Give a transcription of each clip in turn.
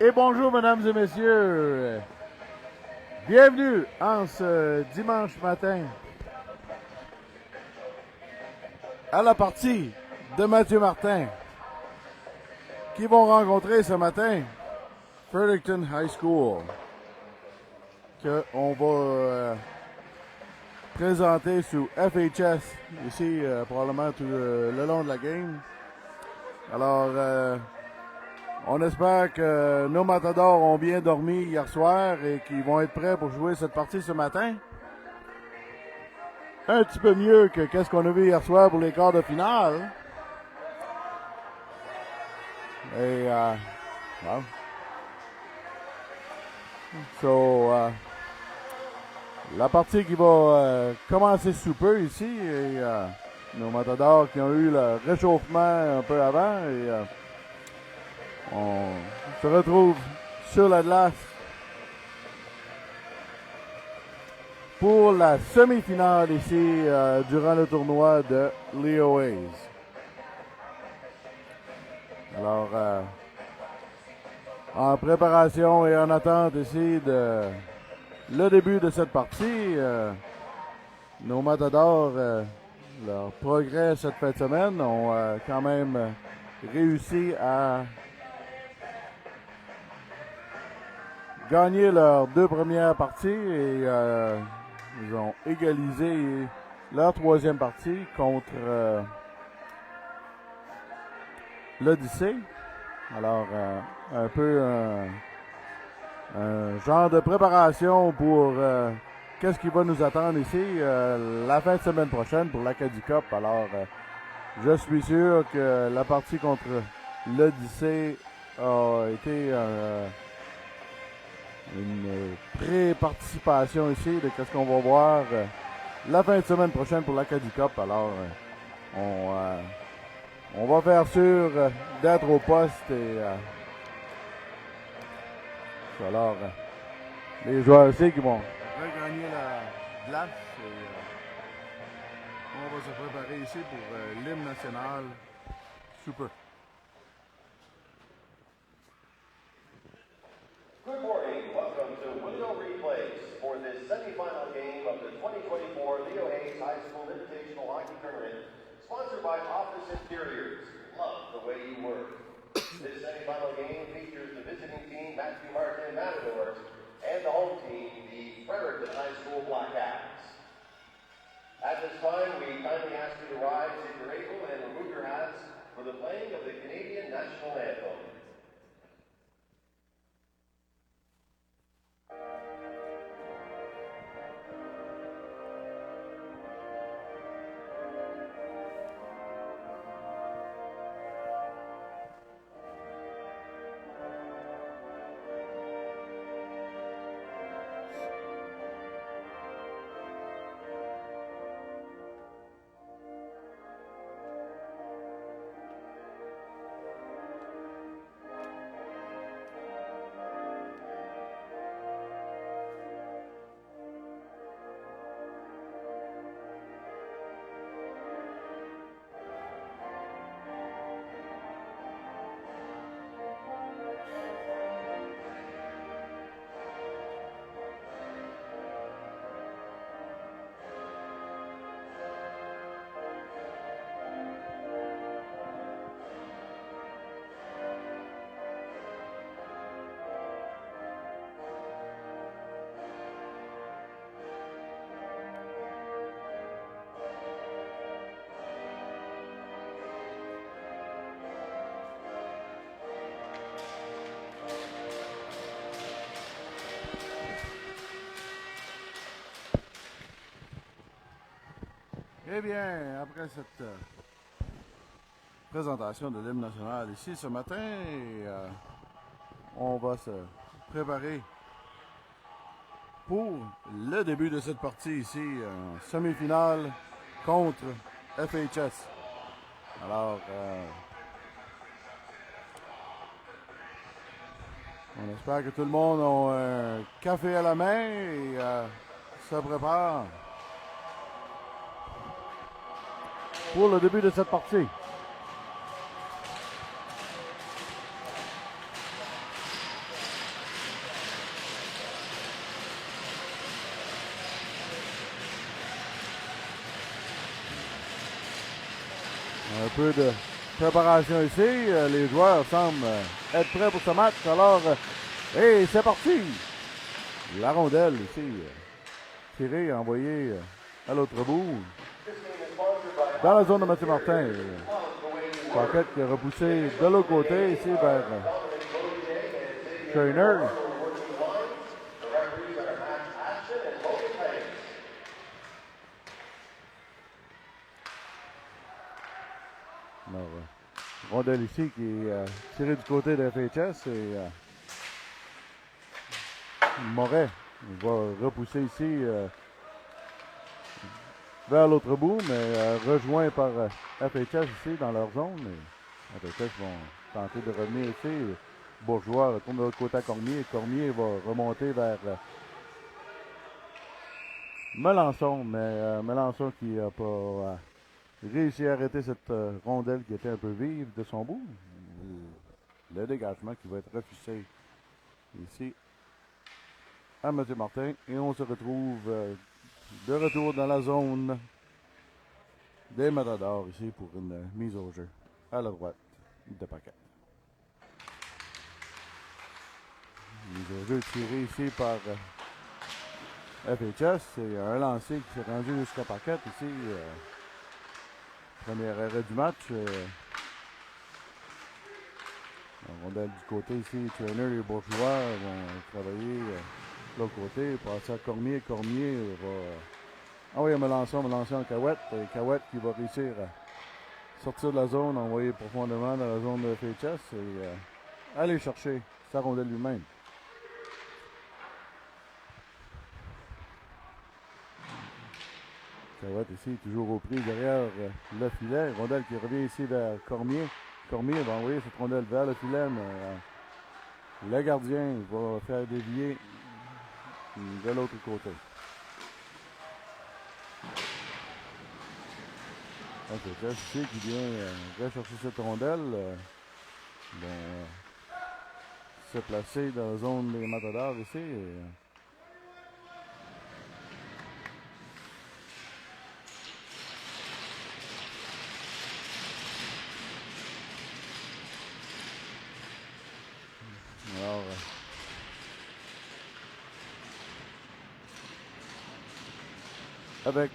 Et bonjour, mesdames et messieurs. Bienvenue en ce dimanche matin à la partie de Mathieu Martin qui vont rencontrer ce matin Fredericton High School qu'on va présenter sous FHS ici probablement tout le long de la game. Alors, on espère que nos matadors ont bien dormi hier soir et qu'ils vont être prêts pour jouer cette partie ce matin. Un petit peu mieux que qu'est-ce qu'on a vu hier soir pour les quarts de finale. Et, well. La partie qui va commencer sous peu ici et nos matadors qui ont eu le réchauffement un peu avant et on se retrouve sur la glace pour la semi-finale ici durant le tournoi de Leo Hayes. Alors, en préparation et en attente ici de le début de cette partie, nos matadors, leur progrès cette fin de semaine ont quand même réussi à gagné leurs deux premières parties et ils ont égalisé leur troisième partie contre l'Odyssée. Alors, un peu un genre de préparation pour qu'est-ce qui va nous attendre ici la fin de semaine prochaine pour l'Acadie Cup. Alors, je suis sûr que la partie contre l'Odyssée a été une pré-participation ici de ce qu'on va voir la fin de semaine prochaine pour l'Acadie Cup. Alors, on va faire sûr d'être au poste et alors les joueurs aussi qui vont regagner la glace et on va se préparer ici pour l'hymne national. Super. Good morning. Welcome to Willow Replays for this semifinal game of the 2024 Leo Hayes High School Invitational Hockey Tournament, sponsored by Office Interiors. Love the way you work. This semifinal game features the visiting team, Matthew Martin Matadors, and the home team, the Fredericton High School Blackcats. At this time, we kindly ask you to rise if you're able and remove your hats for the playing of the Canadian National Anthem. Eh bien, après cette présentation de l'hymne national ici ce matin, on va se préparer pour le début de cette partie ici, en semi-finale contre FHS. Alors, on espère que tout le monde a un café à la main et se prépare pour le début de cette partie. Un peu de préparation ici. Les joueurs semblent être prêts pour ce match. Alors, et c'est parti! La rondelle ici, tirée, envoyée à l'autre bout. Dans la zone de Mathieu Martin. Paquette qui a repoussé de l'autre côté ici vers Trainer. Alors, rondelle ici qui est tirée du côté de FHS et Moret va repousser ici vers l'autre bout, mais rejoint par FHS ici dans leur zone. Et FHS vont tenter de revenir ici. Bourgeois retourne de l'autre côté à Cormier. Cormier va remonter vers Melançon, mais Melançon qui n'a pas réussi à arrêter cette rondelle qui était un peu vive de son bout. Le dégagement qui va être refusé ici à Mathieu Martin. Et on se retrouve de retour dans la zone des Matadors ici pour une mise au jeu à la droite de Paquette. Mise au jeu tirée ici par FHS. C'est un lancer qui s'est rendu jusqu'à Paquette ici. Premier arrêt du match. La rondelle du côté ici, Trainer et Bourgeois vont travailler de l'autre côté. Passer à Cormier. Cormier va envoyer Melançon en Cahouette. Et Cahouette qui va réussir à sortir de la zone, envoyer profondément dans la zone de FHS et aller chercher sa rondelle lui-même. Cahouette ici, toujours aux prises derrière le filet. Rondelle qui revient ici vers Cormier. Cormier va envoyer cette rondelle vers le filet, mais le gardien va faire dévier de l'autre côté. C'est ici qui vient rechercher cette rondelle. Se placer dans la zone des Matadors ici. Alors, avec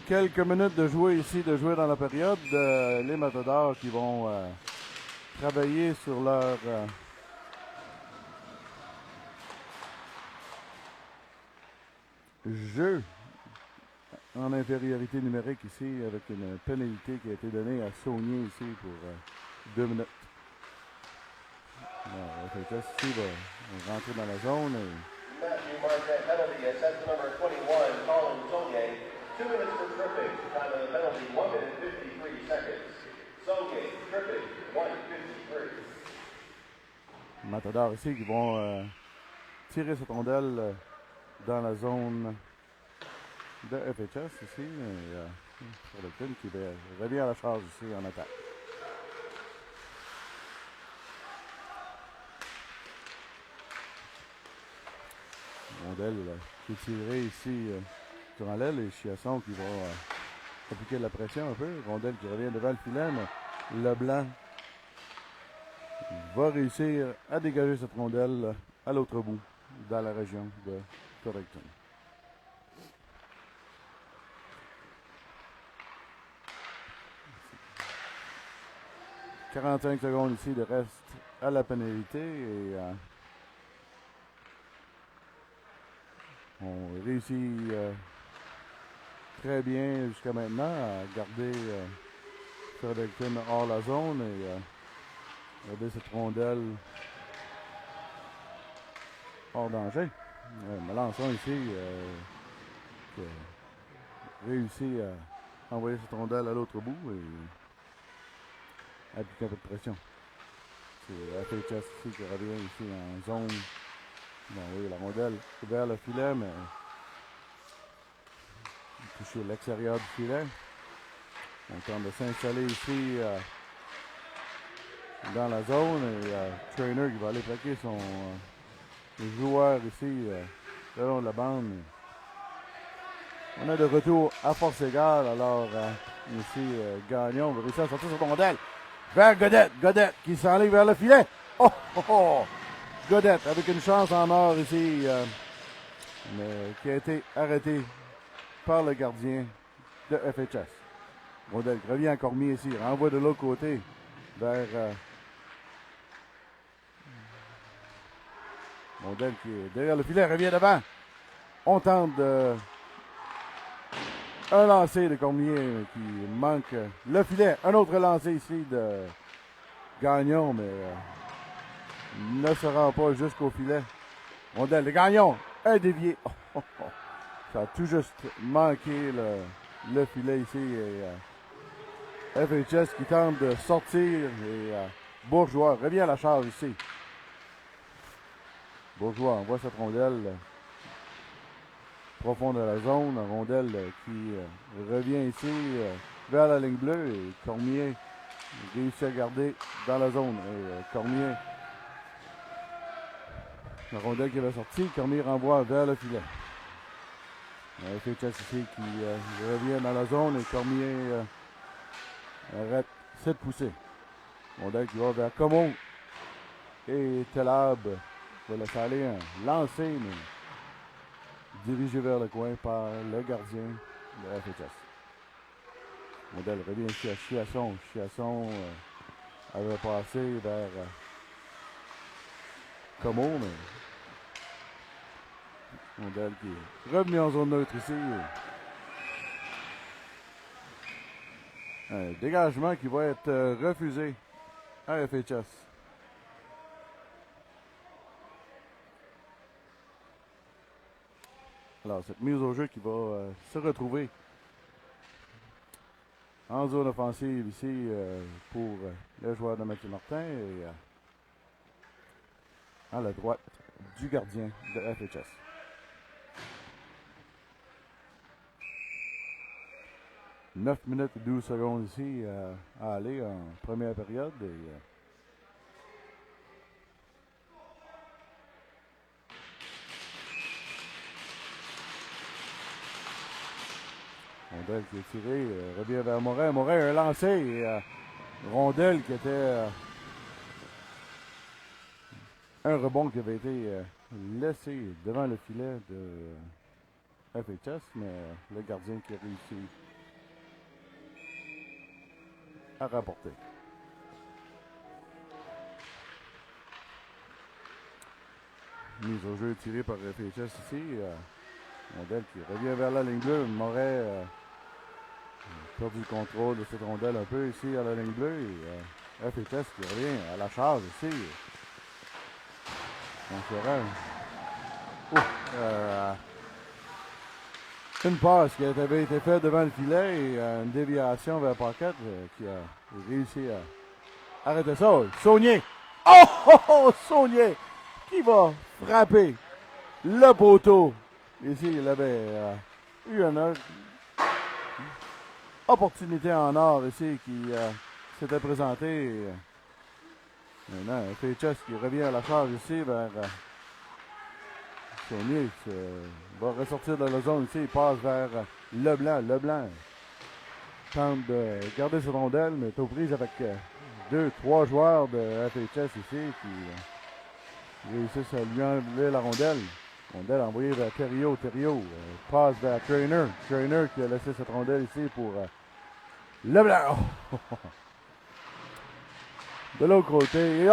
quelques minutes de jouer ici, dans la période, les Matadors qui vont travailler sur leur jeu en infériorité numérique ici, avec une pénalité qui a été donnée à Saunier ici pour 2 minutes. Alors, FHS ici va rentrer dans la zone. Matthew Marquette penalty assessed to number 21, Colin Saunier. 2 minutes for tripping. Time of the penalty, 1 minute 53 seconds. Saunier, tripping, 1:53. Matadors ici qui vont tirer cette rondelle dans la zone de FHS ici. Sur le film qui revient à la charge ici en attaque. Rondelle qui est tirée ici durant l'aile et Chiasson qui va appliquer de la pression un peu. Rondelle qui revient devant le filet, mais Leblanc va réussir à dégager cette rondelle à l'autre bout, dans la région de Fredericton. « 45 secondes ici de reste à la pénalité et on réussit très bien jusqu'à maintenant à garder Fredericton hors la zone et garder cette rondelle hors danger. Melançon ici qui a réussi à envoyer cette rondelle à l'autre bout et appliquer un peu de pression. C'est FHS ici qui revient ici en zone. Bon oui, la rondelle vers le filet, mais toucher l'extérieur du filet. On tente de s'installer ici dans la zone et Trainer qui va aller plaquer son joueur ici le long de la bande. On a de retour à force égale. Alors, ici, Gagnon va réussir à sortir sur rondelle. Vers Godette. Godette qui s'enligne vers le filet. Oh, oh, oh. Godette avec une chance en or ici, mais qui a été arrêté par le gardien de FHS. Rondelle qui revient à Cormier ici. Renvoie de l'autre côté vers Rondelle qui est derrière le filet. Revient devant. On tente un lancer de Cormier qui manque le filet. Un autre lancer ici de Gagnon, mais ne se rend pas jusqu'au filet. Rondelle de Gagnon. Un dévié. Oh, oh, oh. Ça a tout juste manqué le filet ici. Et, FHS qui tente de sortir. Et Bourgeois revient à la charge ici. Bourgeois envoie cette rondelle profonde de la zone. Une rondelle qui revient ici vers la ligne bleue. Et Cormier réussit à garder dans la zone. Et Cormier, la rondelle qui avait sorti, Cormier renvoie vers le filet. FHS ici qui revient dans la zone et Cormier arrête cette poussée. Rondelle qui va vers Comeau. Et Telab va laisser aller un lancer, mais dirigé vers le coin par le gardien de FHS. Rondelle revient ici à Chiasson. Chiasson avait passé vers Comeau, mais Rondelle qui est revenu en zone neutre ici. Un dégagement qui va être refusé à FHS. Alors, cette mise au jeu qui va se retrouver en zone offensive ici pour le joueur de Mathieu Martin et à la droite du gardien de FHS. « 9 minutes et 12 secondes ici à aller en première période. Et, Rondelle qui est tiré, revient vers Morin. Morin a un lancé et Rondelle qui était un rebond qui avait été laissé devant le filet de FHS, mais le gardien qui a réussi à rapporter. Mise au jeu tirée par FHS ici. Rondelle qui revient vers la ligne bleue. Moret a perdu le contrôle de cette rondelle un peu ici à la ligne bleue. Et FHS qui revient à la charge ici. Une passe qui avait été faite devant le filet et une déviation vers Paquette qui a réussi à arrêter ça. Saunier! Oh, oh, oh! Saunier! Qui va frapper le poteau. Ici, il avait eu une opportunité en or ici qui s'était présentée. Maintenant, FHS qui revient à la charge ici vers Saunier va ressortir de la zone ici. Il passe vers Leblanc. Leblanc tente de garder cette rondelle, mais est aux prises avec 2-3 joueurs de FHS ici qui réussissent à lui enlever la rondelle. Rondelle envoyée vers Thériault. Thériault passe vers Trainer. Trainer qui a laissé cette rondelle ici pour Leblanc. Oh. De l'autre côté. Et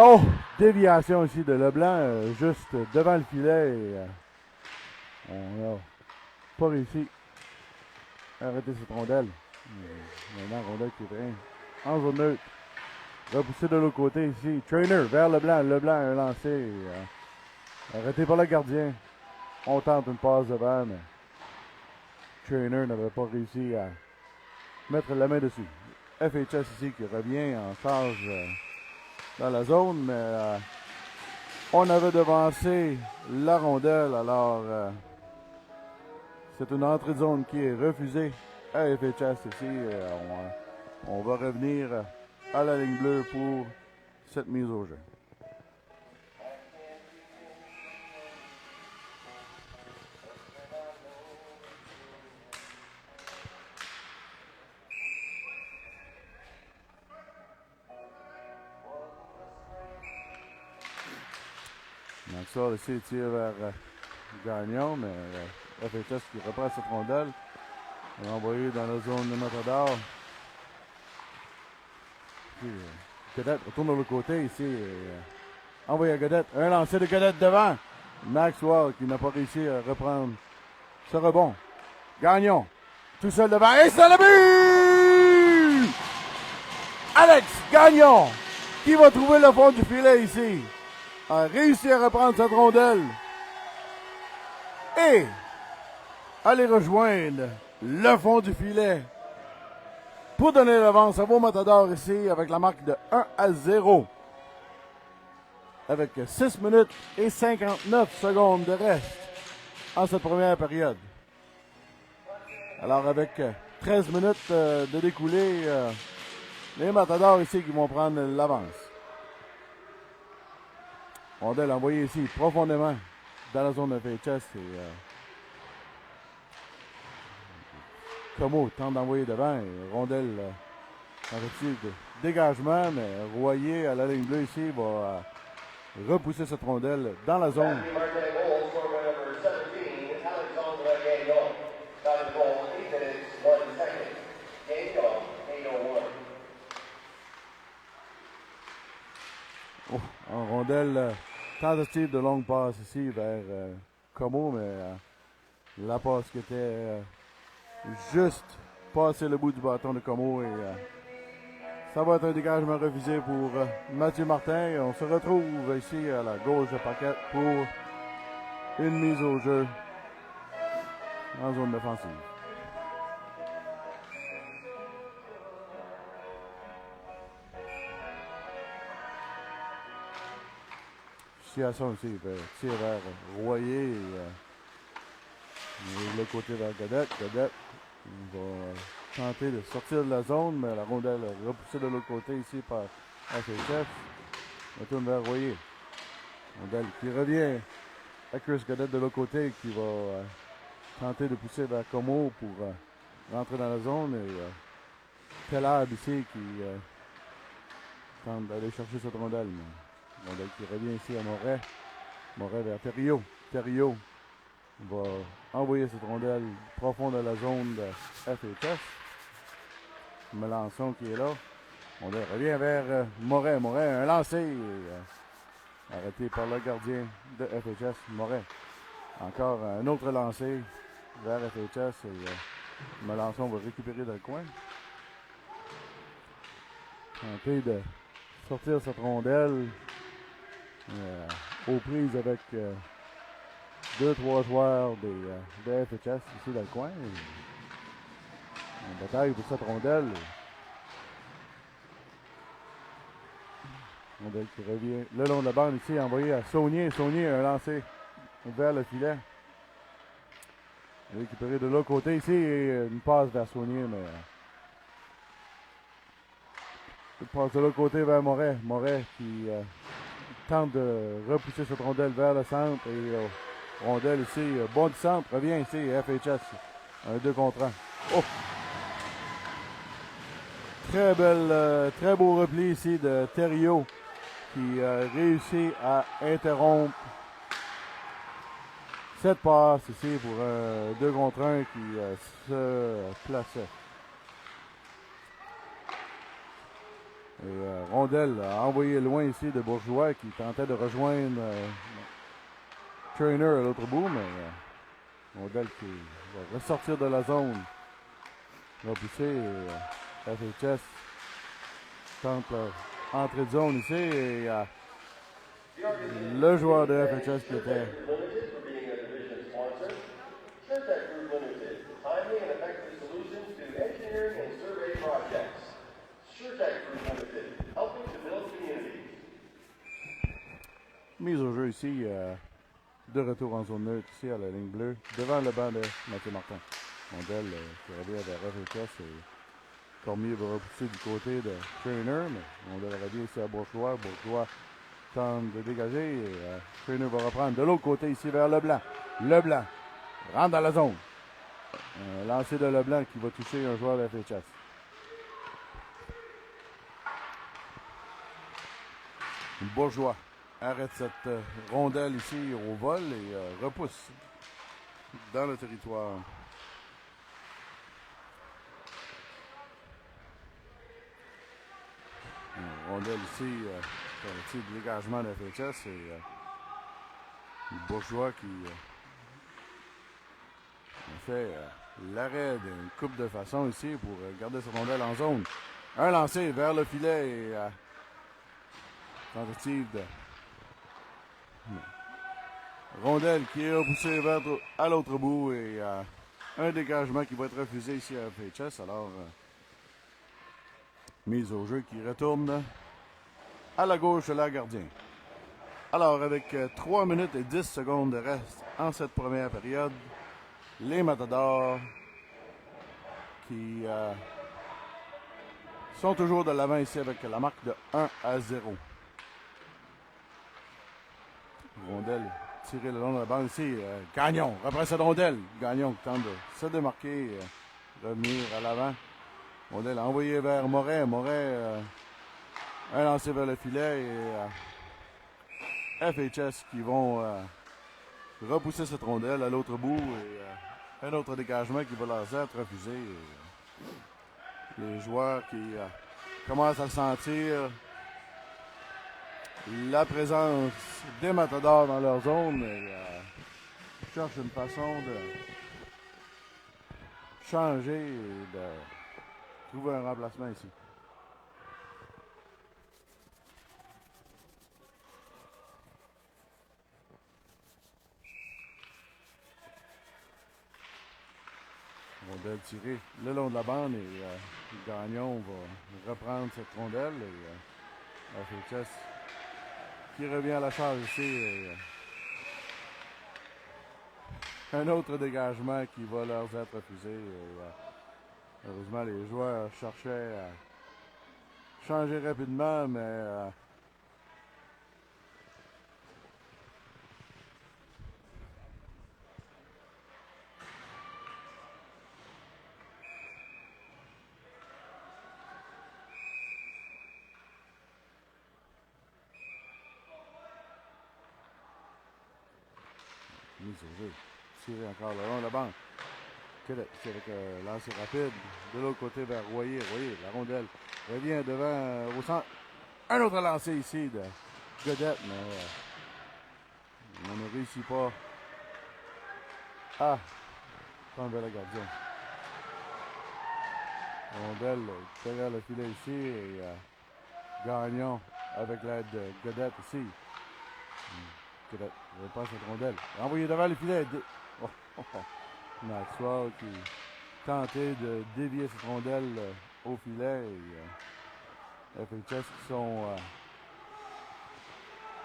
déviation ici de Leblanc, juste devant le filet. Et, on n'a pas réussi à arrêter cette rondelle. Maintenant, rondelle qui est en zone neutre. Repoussé de l'autre côté ici. Trainer vers Leblanc. Leblanc a lancé. Arrêté par le gardien. On tente une passe devant, mais Trainer n'avait pas réussi à mettre la main dessus. FHS ici qui revient en charge dans la zone, mais on avait devancé la rondelle, alors c'est une entrée de zone qui est refusée à FHS ici. On va revenir à la ligne bleue pour cette mise au jeu. ça, ici, il tire vers Gagnon, mais FHS qui reprend cette rondelle. On va envoyer dans la zone de Matador. Godette retourne de l'autre côté ici. Envoyé à Godette. Un lancer de Godette devant. Maxwell qui n'a pas réussi à reprendre ce rebond. Gagnon. Tout seul devant. Et c'est le but! Alex Gagnon qui va trouver le fond du filet ici. A réussi à reprendre cette rondelle. Et aller rejoindre le fond du filet pour donner l'avance à vos Matadors ici avec la marque de 1-0. Avec 6 minutes et 59 secondes de reste en cette première période. Alors avec 13 minutes de découlé, les Matadors ici qui vont prendre l'avance. Rondelle envoyée ici profondément dans la zone de FHS. Como tente d'envoyer devant. Et Rondelle tentative de dégagement, mais Royer à la ligne bleue ici va repousser cette rondelle dans la zone. Oh, en rondelle, tentative de longue passe ici vers Como, mais la passe qui était juste passer le bout du bâton de Como et ça va être un dégagement refusé pour Mathieu Martin. Et on se retrouve ici à la gauche de Paquette pour une mise au jeu en zone défensive. Chiasson aussi, tire vers Royer et le côté vers Godette. Godette va tenter de sortir de la zone, mais la rondelle est repoussée de l'autre côté ici par FHS. Retourne vers Royer. Rondelle qui revient à Chris Godette de l'autre côté qui va tenter de pousser vers Como pour rentrer dans la zone. Et Tellab ici qui tente d'aller chercher cette rondelle. Rondelle qui revient ici à Moret. Moret vers Thériault. Thériault va envoyer cette rondelle profonde à la zone de FHS. Melançon qui est là. Rondelle revient vers Moret. Moret, un lancer arrêté par le gardien de FHS, Moret. Encore un autre lancer vers FHS et Melançon va récupérer dans le coin. Tenter de sortir cette rondelle aux prises avec 2-3 joueurs de FHS ici dans le coin. Une bataille pour cette rondelle. Rondelle qui revient le long de la bande ici, envoyé à Saunier. Saunier a un lancé vers le filet. Récupéré de l'autre côté ici et une passe vers Saunier, mais une passe de l'autre côté vers Moret. Moret qui tente de repousser cette rondelle vers le centre et rondelle ici, bon du centre, revient ici, FHS, un 2 contre 1. Oh! Très beau repli ici de Thériault qui réussit à interrompre cette passe ici pour un 2 contre 1 qui se plaçait. Et rondelle a envoyé loin ici de Bourgeois qui tentait de rejoindre Trainer à l'autre bout, mais rondelle qui va ressortir de la zone. Va pousser FHS tente leur entrée de zone ici et le joueur de FHS qui était mise au jeu ici, de retour en zone neutre ici à la ligne bleue, devant le banc de Mathieu Martin. Rondelle qui revient vers FHS et Cormier va repousser du côté de Trainer, mais Rondelle revient ici à Bourgeois. Bourgeois tente de dégager et Trainer va reprendre de l'autre côté ici vers Leblanc. Leblanc rentre dans la zone. Un lancer de Leblanc qui va toucher un joueur de FHS. Bourgeois arrête cette rondelle ici au vol et repousse dans le territoire. Une rondelle ici, tentative de dégagement de FHS et Bourgeois qui a fait l'arrêt d'une coupe de façon ici pour garder sa rondelle en zone. Un lancé vers le filet et tentative de rondelle qui est repoussée à l'autre bout et un dégagement qui va être refusé ici à FHS. Alors, mise au jeu qui retourne à la gauche de la gardien. Alors, avec 3 minutes et 10 secondes de reste en cette première période, les Matadors qui sont toujours de l'avant ici avec la marque de 1-0. Rondelle tirée le long de la bande ici. Gagnon reprend cette rondelle. Gagnon qui tente de se démarquer, revenir à l'avant. Rondelle envoyée vers Moret. Moret un lancé vers le filet et FHS qui vont repousser cette rondelle à l'autre bout et un autre dégagement qui va leur être refusé. Les joueurs qui commencent à le sentir. La présence des Matadors dans leur zone et cherchent une façon de changer et de trouver un remplacement ici. Rondelle tirée le long de la bande et Gagnon va reprendre cette rondelle et FHS qui revient à la charge ici. Et, un autre dégagement qui va leur être refusé. Et, heureusement, les joueurs cherchaient à changer rapidement, mais mise au jeu. Tiré encore le long de la bande. C'est avec lancer rapide. De l'autre côté vers Royer. Royer, la rondelle revient devant au centre. Un autre lancé ici de Godette, mais on ne réussit pas à prendre le gardien. Rondelle derrière le filet ici et Gagnon avec l'aide de Godette ici. Godette repasse cette rondelle. Envoyé devant le filet. Maxwell qui tentait de dévier cette rondelle au filet et FHS qui sont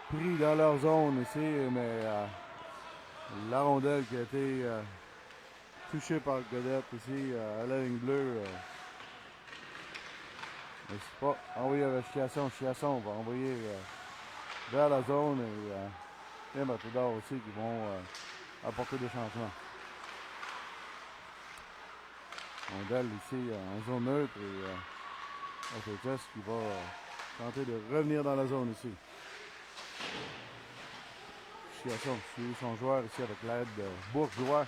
pris dans leur zone ici, mais la rondelle qui a été touchée par Godette ici à la ligne bleue. Mais c'est pas envoyé avec Chiasson. Chiasson va envoyer vers la zone et les Matadors aussi qui vont apporter des changements. Rondelle ici en zone neutre et FHS qui va tenter de revenir dans la zone ici. Chiasson suit son joueur ici avec l'aide de Bourgeois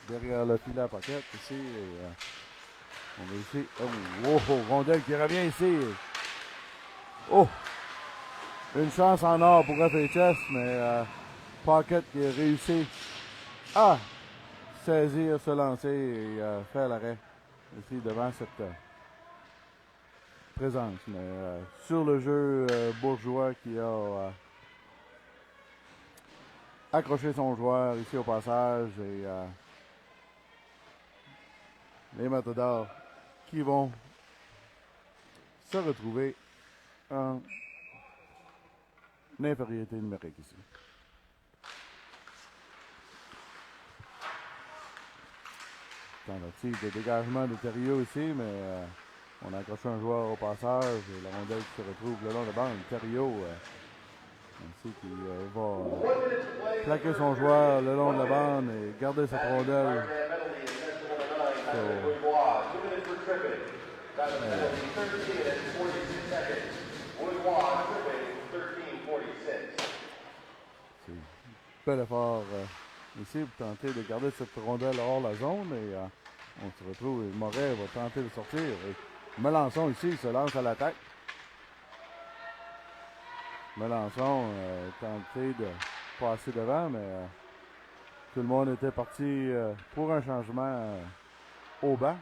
derrière le filet à paquette ici. Et, on va ici. Rondelle qui revient ici. Oh! Une chance en or pour FHS, mais Pocket qui a réussi à saisir, se lancer et faire l'arrêt ici devant cette présence. Mais sur le jeu, Bourgeois qui a accroché son joueur ici au passage et les Matadors qui vont se retrouver en infériorité numérique ici. Tentative de dégagement de Thériault ici, mais on a accroché un joueur au passage et la rondelle qui se retrouve le long de la bande. Thériault ici qui va plaquer son joueur le long de la bande et garder cette rondelle. bel effort ici pour tenter de garder cette rondelle hors la zone. Et on se retrouve. Et Moret va tenter de sortir. Et Melançon ici se lance à l'attaque. Melançon tenté de passer devant, mais tout le monde était parti pour un changement au banc.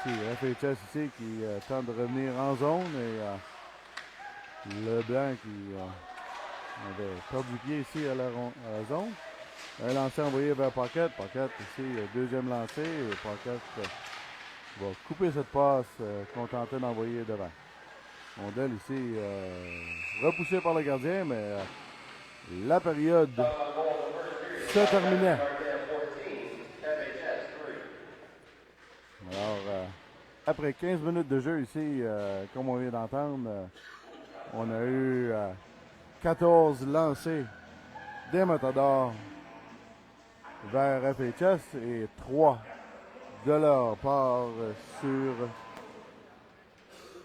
C'est FHS ici qui tente de revenir en zone et Leblanc qui avait perdu pied ici à la zone. Un lancer envoyé vers Paquette. Paquette ici, deuxième lancé. Et Paquette va couper cette passe qu'on tentait d'envoyer devant. Rondelle ici repoussée par le gardien, mais la période se terminait. Alors, après 15 minutes de jeu ici, comme on vient d'entendre, on a eu 14 lancés des Matadors vers FHS et 3 de leur part sur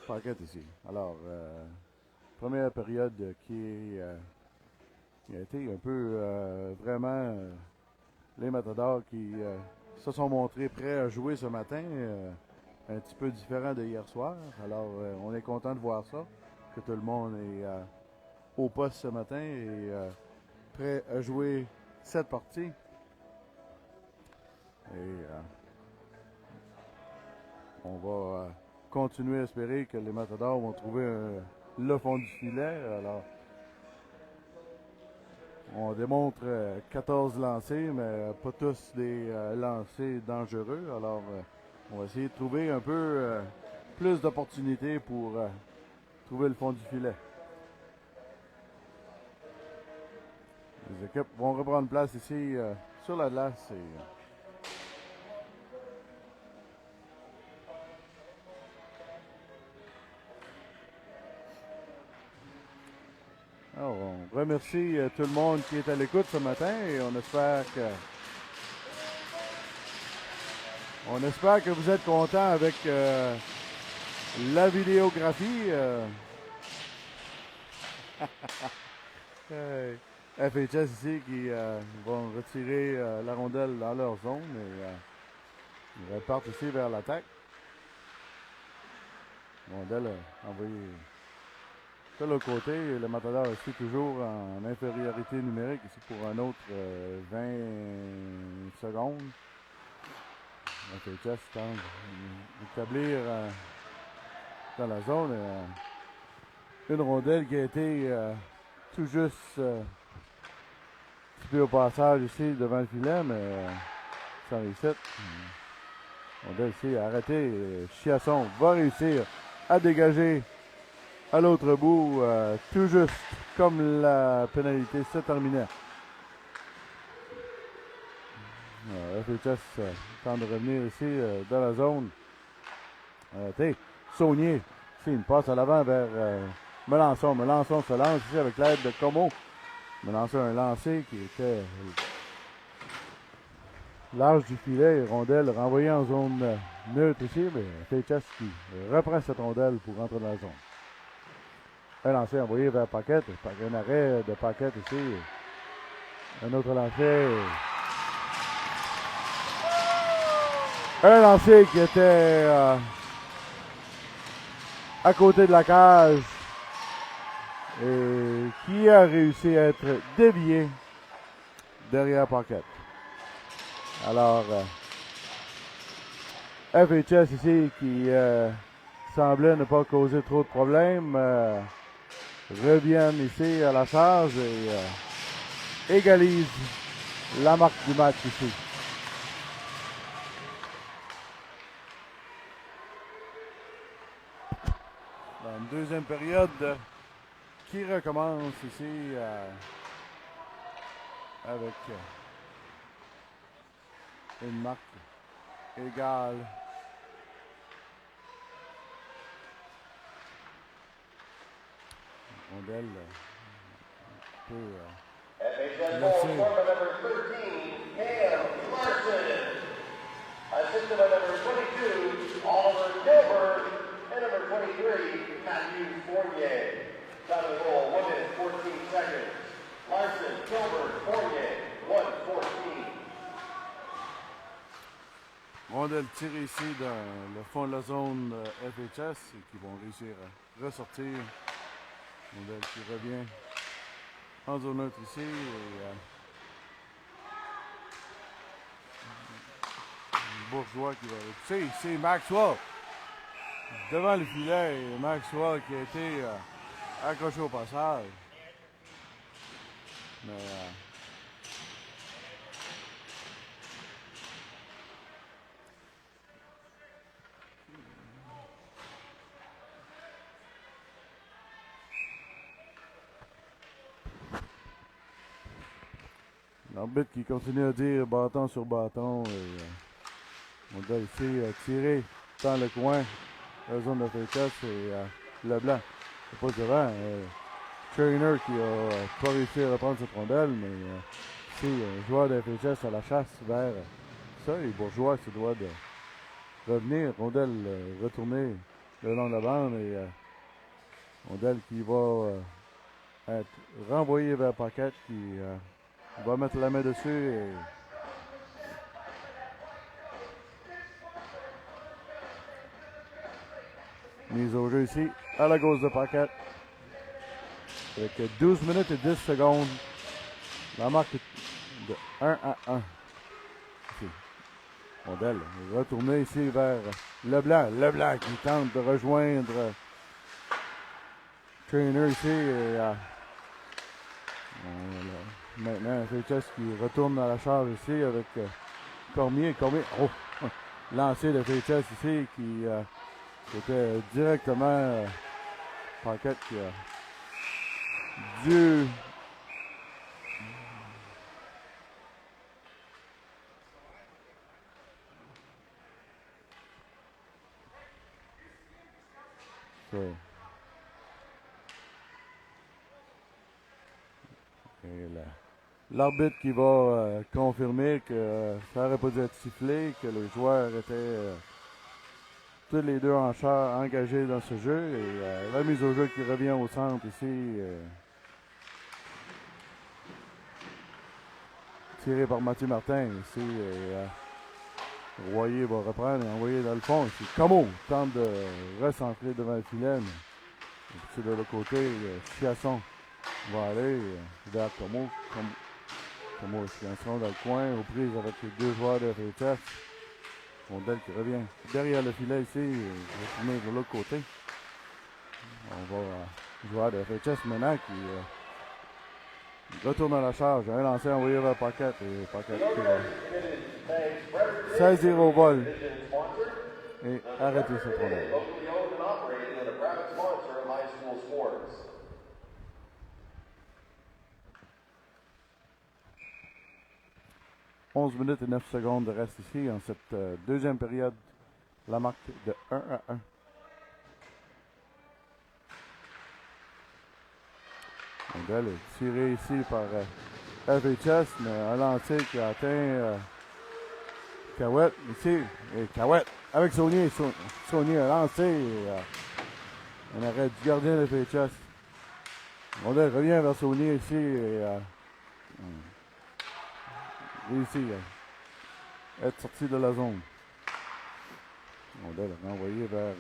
Paquette ici. Alors, première période qui a été un peu vraiment les Matadors qui se sont montrés prêts à jouer ce matin, un petit peu différent de hier soir. Alors, on est content de voir ça, que tout le monde est au poste ce matin et prêt à jouer cette partie. Et on va continuer à espérer que les Matadors vont trouver le fond du filet. Alors, on démontre 14 lancés, mais pas tous des lancers dangereux. Alors, on va essayer de trouver un peu plus d'opportunités pour trouver le fond du filet. Les équipes vont reprendre place ici sur la glace. Alors, on remercie tout le monde qui est à l'écoute ce matin et on espère que vous êtes contents avec la vidéographie. FHS ici qui vont retirer la rondelle dans leur zone et ils repartent ici vers l'attaque. Rondelle envoyée de l'autre côté, le Matador ici toujours en infériorité numérique ici pour un autre 20 secondes. FHS tente d'établir dans la zone une rondelle qui a été tout juste un petit peu au passage ici devant le filet, mais sans réussite. Rondelle ici arrêté. Chiasson va réussir à dégager à l'autre bout, tout juste comme la pénalité se terminait. FHS tente de revenir ici dans la zone. Saunier, ici une passe à l'avant vers Melançon. Melançon se lance ici avec l'aide de Como. Melançon un lancé qui était large du filet. Rondelle renvoyée en zone neutre ici, mais FHS qui reprend cette rondelle pour rentrer dans la zone. Un lancer envoyé vers Paquette. Un arrêt de Paquette ici. Un autre lancer. Un lancer qui était à côté de la cage et qui a réussi à être dévié derrière Paquette. Alors, FHS ici qui semblait ne pas causer trop de problèmes reviennent ici à la charge et égalisent la marque du match ici. Dans une deuxième période qui recommence ici avec une marque égale. Rondelle peut FHS ball number 13, Cam Larson. Assisted by number 22, Oliver Gilbert, and number 23, Matthew Fournier. Time of goal, 1 minute, 14 seconds. Larson, Gilbert, Fournier, 1:14. Rondelle tirée ici dans le fond de la zone FHS et qui vont réussir à ressortir. Rondelle qui revient en zone neutre ici. Et, Bourgeois qui va repousser. C'est Maxwell devant le filet. Maxwell qui a été accroché au passage. Mais l'arbitre qui continue à dire bâton sur bâton. Et, on doit ici tirer dans le coin la zone de FHS et Leblanc. C'est pas devant. Trainer qui a pas réussi à reprendre cette rondelle, mais ici, un joueur de FHS à la chasse vers ça. Et Bourgeois se doit de revenir. Rondelle retourner le long de la bande et rondelle qui va être renvoyée vers Paquette qui va mettre la main dessus et mise au jeu ici à la gauche de Paquette. Avec 12 minutes et 10 secondes. La marque est de 1 à 1. Ici. Rondelle retournée ici vers Leblanc. Leblanc qui tente de rejoindre Trainer ici. Et, maintenant, FHS qui retourne à la charge ici avec Cormier. Cormier, lancé de FHS ici qui était directement Paquette qui a dû l'arbitre qui va confirmer que ça n'aurait pas dû être sifflé, que les joueurs étaient tous les deux engagés dans ce jeu. Et la mise au jeu qui revient au centre ici. Tiré par Mathieu Martin ici. Royer va reprendre et envoyer dans le fond. Ici, Como tente de recentrer devant le filet. Puis de l'autre côté, Chiasson va aller vers Como. Como Chiasson dans le coin, aux prises avec les deux joueurs de FHS. Rondelle qui revient derrière le filet ici. Retourner de l'autre côté. On va joueur de FHS maintenant qui retourne à la charge. Un lancé envoyé vers Paquette. Et Paquette qui va saisir au vol et arrêter cette rondelle. 11 minutes et 9 secondes de reste ici en cette deuxième période. La marque de 1 à 1. Rondelle est tirée ici par FHS, mais un lancer qui a atteint Cahouette ici. Et Cahouette avec Saunier. Saunier a lancé et un arrêt du gardien de FHS. Rondelle revient vers Saunier ici et réussit à être sorti de la zone. Rondelle renvoyé vers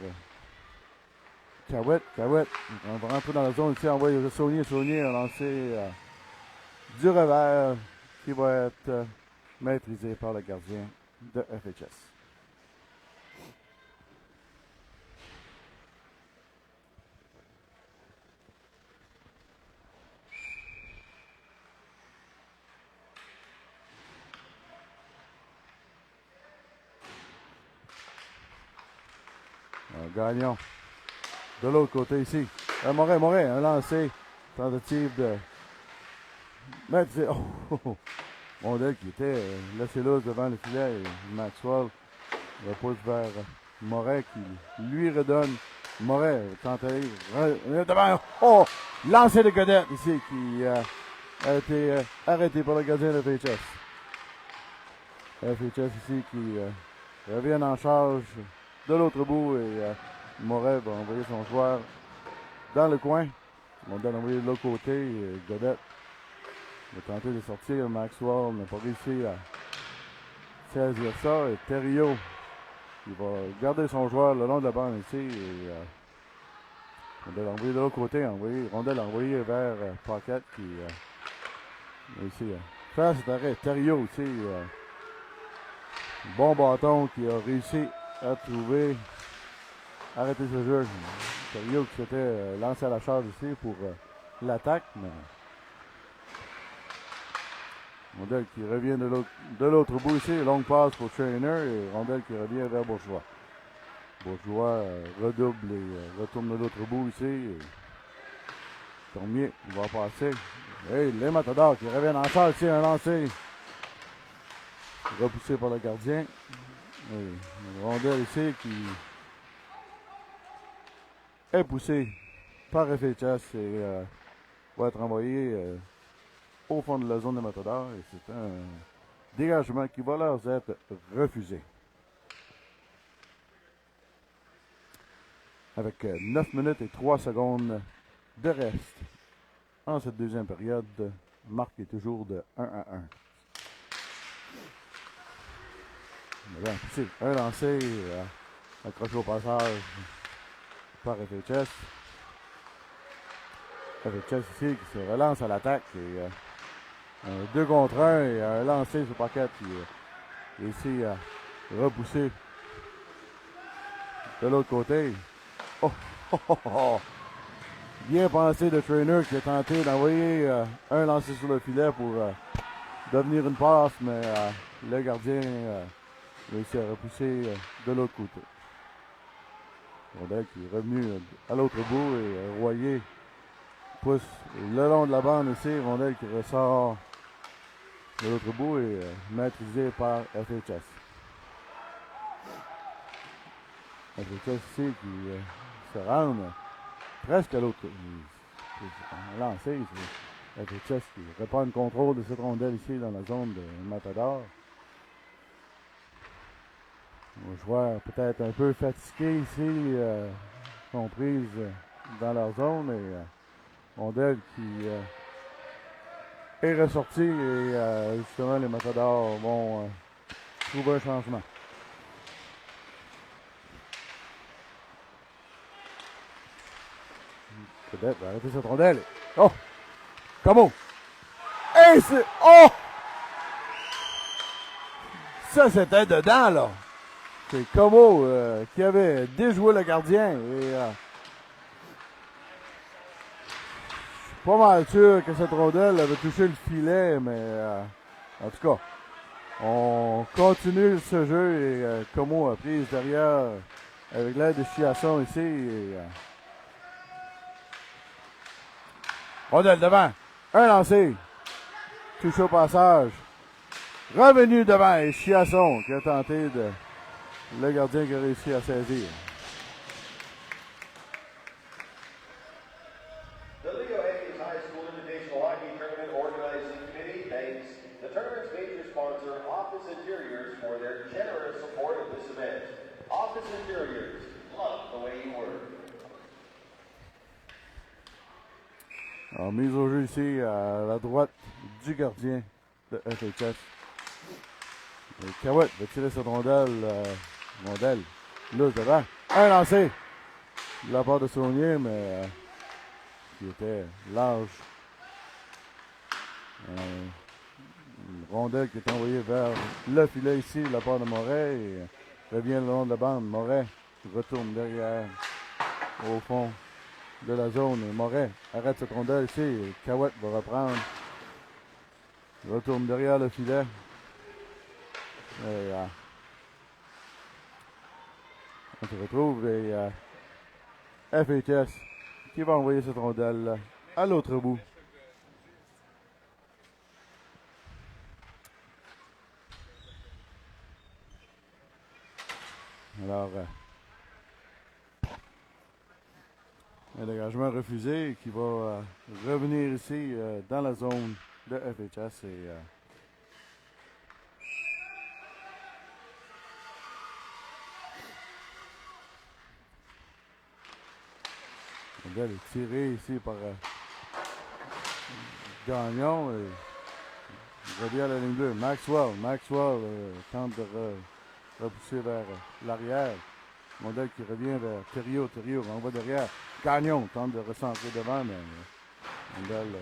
Cahouette. On va rentrer dans la zone ici, envoyer Saunier. Saunier a lancé du revers qui va être maîtrisé par le gardien de FHS. Gagnon. De l'autre côté ici. Moret, un lancé. Tentative de mettre. Rondelle qui était laissé là devant le filet. Et Maxwell repousse vers Moret qui lui redonne. Moret tentative. Devant. Lancé de Godette ici qui a été arrêté par le gardien de FHS. FHS ici qui revient en charge de l'autre bout et Moret va envoyer son joueur dans le coin. On donne envoyé de l'autre côté. Godette va tenter de sortir. Maxwell n'a pas réussi à saisir ça. Et Thériault, il va garder son joueur le long de la bande ici. Et Rondel a envoyé de l'autre côté. Rondel a envoyé vers Paquette qui réussi à faire cet arrêt. Thériault aussi. Bon bâton qui a réussi à trouver. Arrêter ce jeu. Thériault qui s'était lancé à la charge ici pour l'attaque. Mais Rondel qui revient de l'autre bout ici. Longue passe pour Trainer et Rondel qui revient vers Bourgeois. Bourgeois redouble et retourne de l'autre bout ici. Et Cormier, il va passer. Et les Matadors qui reviennent en salle ici. Un lancer. Repoussé par le gardien. Et Rondel ici qui est poussé par FHS et va être envoyé au fond de la zone des Matadors. Et c'est un dégagement qui va leur être refusé. Avec 9 minutes et 3 secondes de reste en cette deuxième période, marque est toujours de 1-1. Bien, poussé, un lancé, accroché au passage par FHS. FHS ici qui se relance à l'attaque. Et 2 contre 1 et un lancé sur Paquette qui est ici repoussé de l'autre côté. Oh, oh, oh, oh. Bien pensé de Trainer qui a tenté d'envoyer un lancer sur le filet pour devenir une passe, mais le gardien réussit à repousser de l'autre côté. Rondel qui est revenu à l'autre bout et Royer pousse le long de la bande ici. Rondel qui ressort de l'autre bout et maîtrisé par FHS. FHS ici qui se rend presque à l'autre. Lancé. FHS qui reprend le contrôle de cette rondelle ici dans la zone de Matador. Les joueurs peut-être un peu fatigués ici, sont prises dans leur zone et rondelle qui est ressortie et justement les Matadors vont trouver un changement. Peut-être va arrêter cette rondelle. Oh! Comment? Hey, c'est... Oh! Ça, c'était dedans, là. C'est Como qui avait déjoué le gardien. Et je suis pas mal sûr que cette rondelle avait touché le filet, mais en tout cas, on continue ce jeu et Como a pris derrière avec l'aide de Chiasson ici. Et, rondelle devant. Un lancé. Touché au passage. Revenu devant et Chiasson qui a tenté de... Le gardien qui a réussi à saisir. The Leo Hayes High School Invitational Hockey Tournament Organizing Committee thanks the tournament's major sponsor, Office Interiors, for their generous support of this event. Office Interiors, love the way you work. Alors, mise au jeu ici à la droite du gardien de FHS. Et Cahouette va tirer cette rondelle. Rondelle. Là, devant. Un lancé. De la part de Saunier, mais qui était large. Une rondelle qui est envoyée vers le filet ici, de la part de Moret. Et revient le long de la bande. Moret retourne derrière, au fond de la zone. Et Moret arrête cette rondelle ici. Et Cahouette va reprendre. Retourne derrière le filet. Et on se retrouve et FHS qui va envoyer cette rondelle à l'autre bout. Alors, un dégagement refusé qui va revenir ici dans la zone de FHS et rondelle est tirée ici par Gagnon, il revient à la ligne bleue. Maxwell tente de repousser vers l'arrière. Modèle qui revient vers Thériault renvoie derrière. Gagnon tente de recentrer devant, mais Modèle.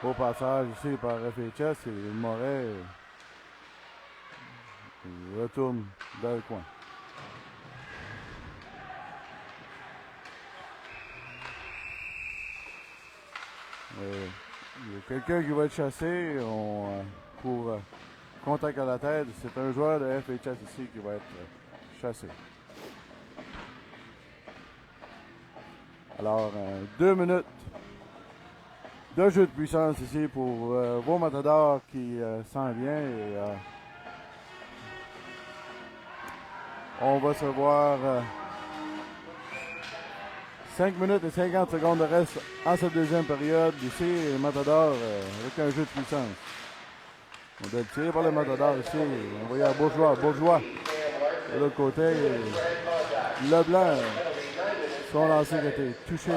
Beau passage ici par FHS et Moret il retourne dans le coin. Il y a quelqu'un qui va être chassé pour contact à la tête. C'est un joueur de FHS ici qui va être chassé. Alors, 2 minutes de jeu de puissance ici pour vos Matadors qui s'en vient. Et, on va se voir 5 minutes et 50 secondes de reste en cette deuxième période. Ici, les Matadors avec un jeu de puissance. On doit tirer par les Matadors ici. On voyait à Bourgeois. De l'autre côté, Leblanc, son lancer qui a été touché.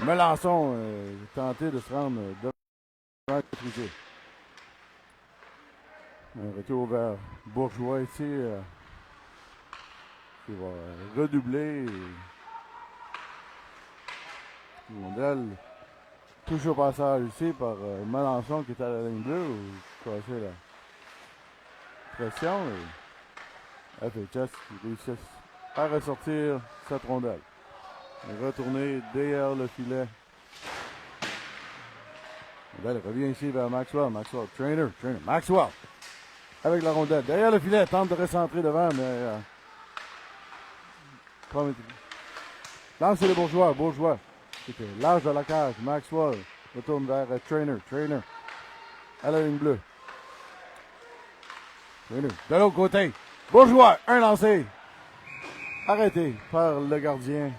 Melançon tenté de se rendre devant le triché. Un retour vers Bourgeois ici qui va redoubler. Modèle touche au passage ici par Melançon qui est à la ligne bleue ou casser la pression. Et FHS qui réussissent à ressortir cette rondelle. Et retourner derrière le filet. Modèle revient ici vers Maxwell. Trainer. Maxwell avec la rondelle. Derrière le filet, tente de recentrer devant, mais lance les Bourgeois. C'était large de la cage. Maxwell retourne vers Trainer à la ligne bleue. Trainer de l'autre côté. Bourgeois, un lancé. Arrêté par le gardien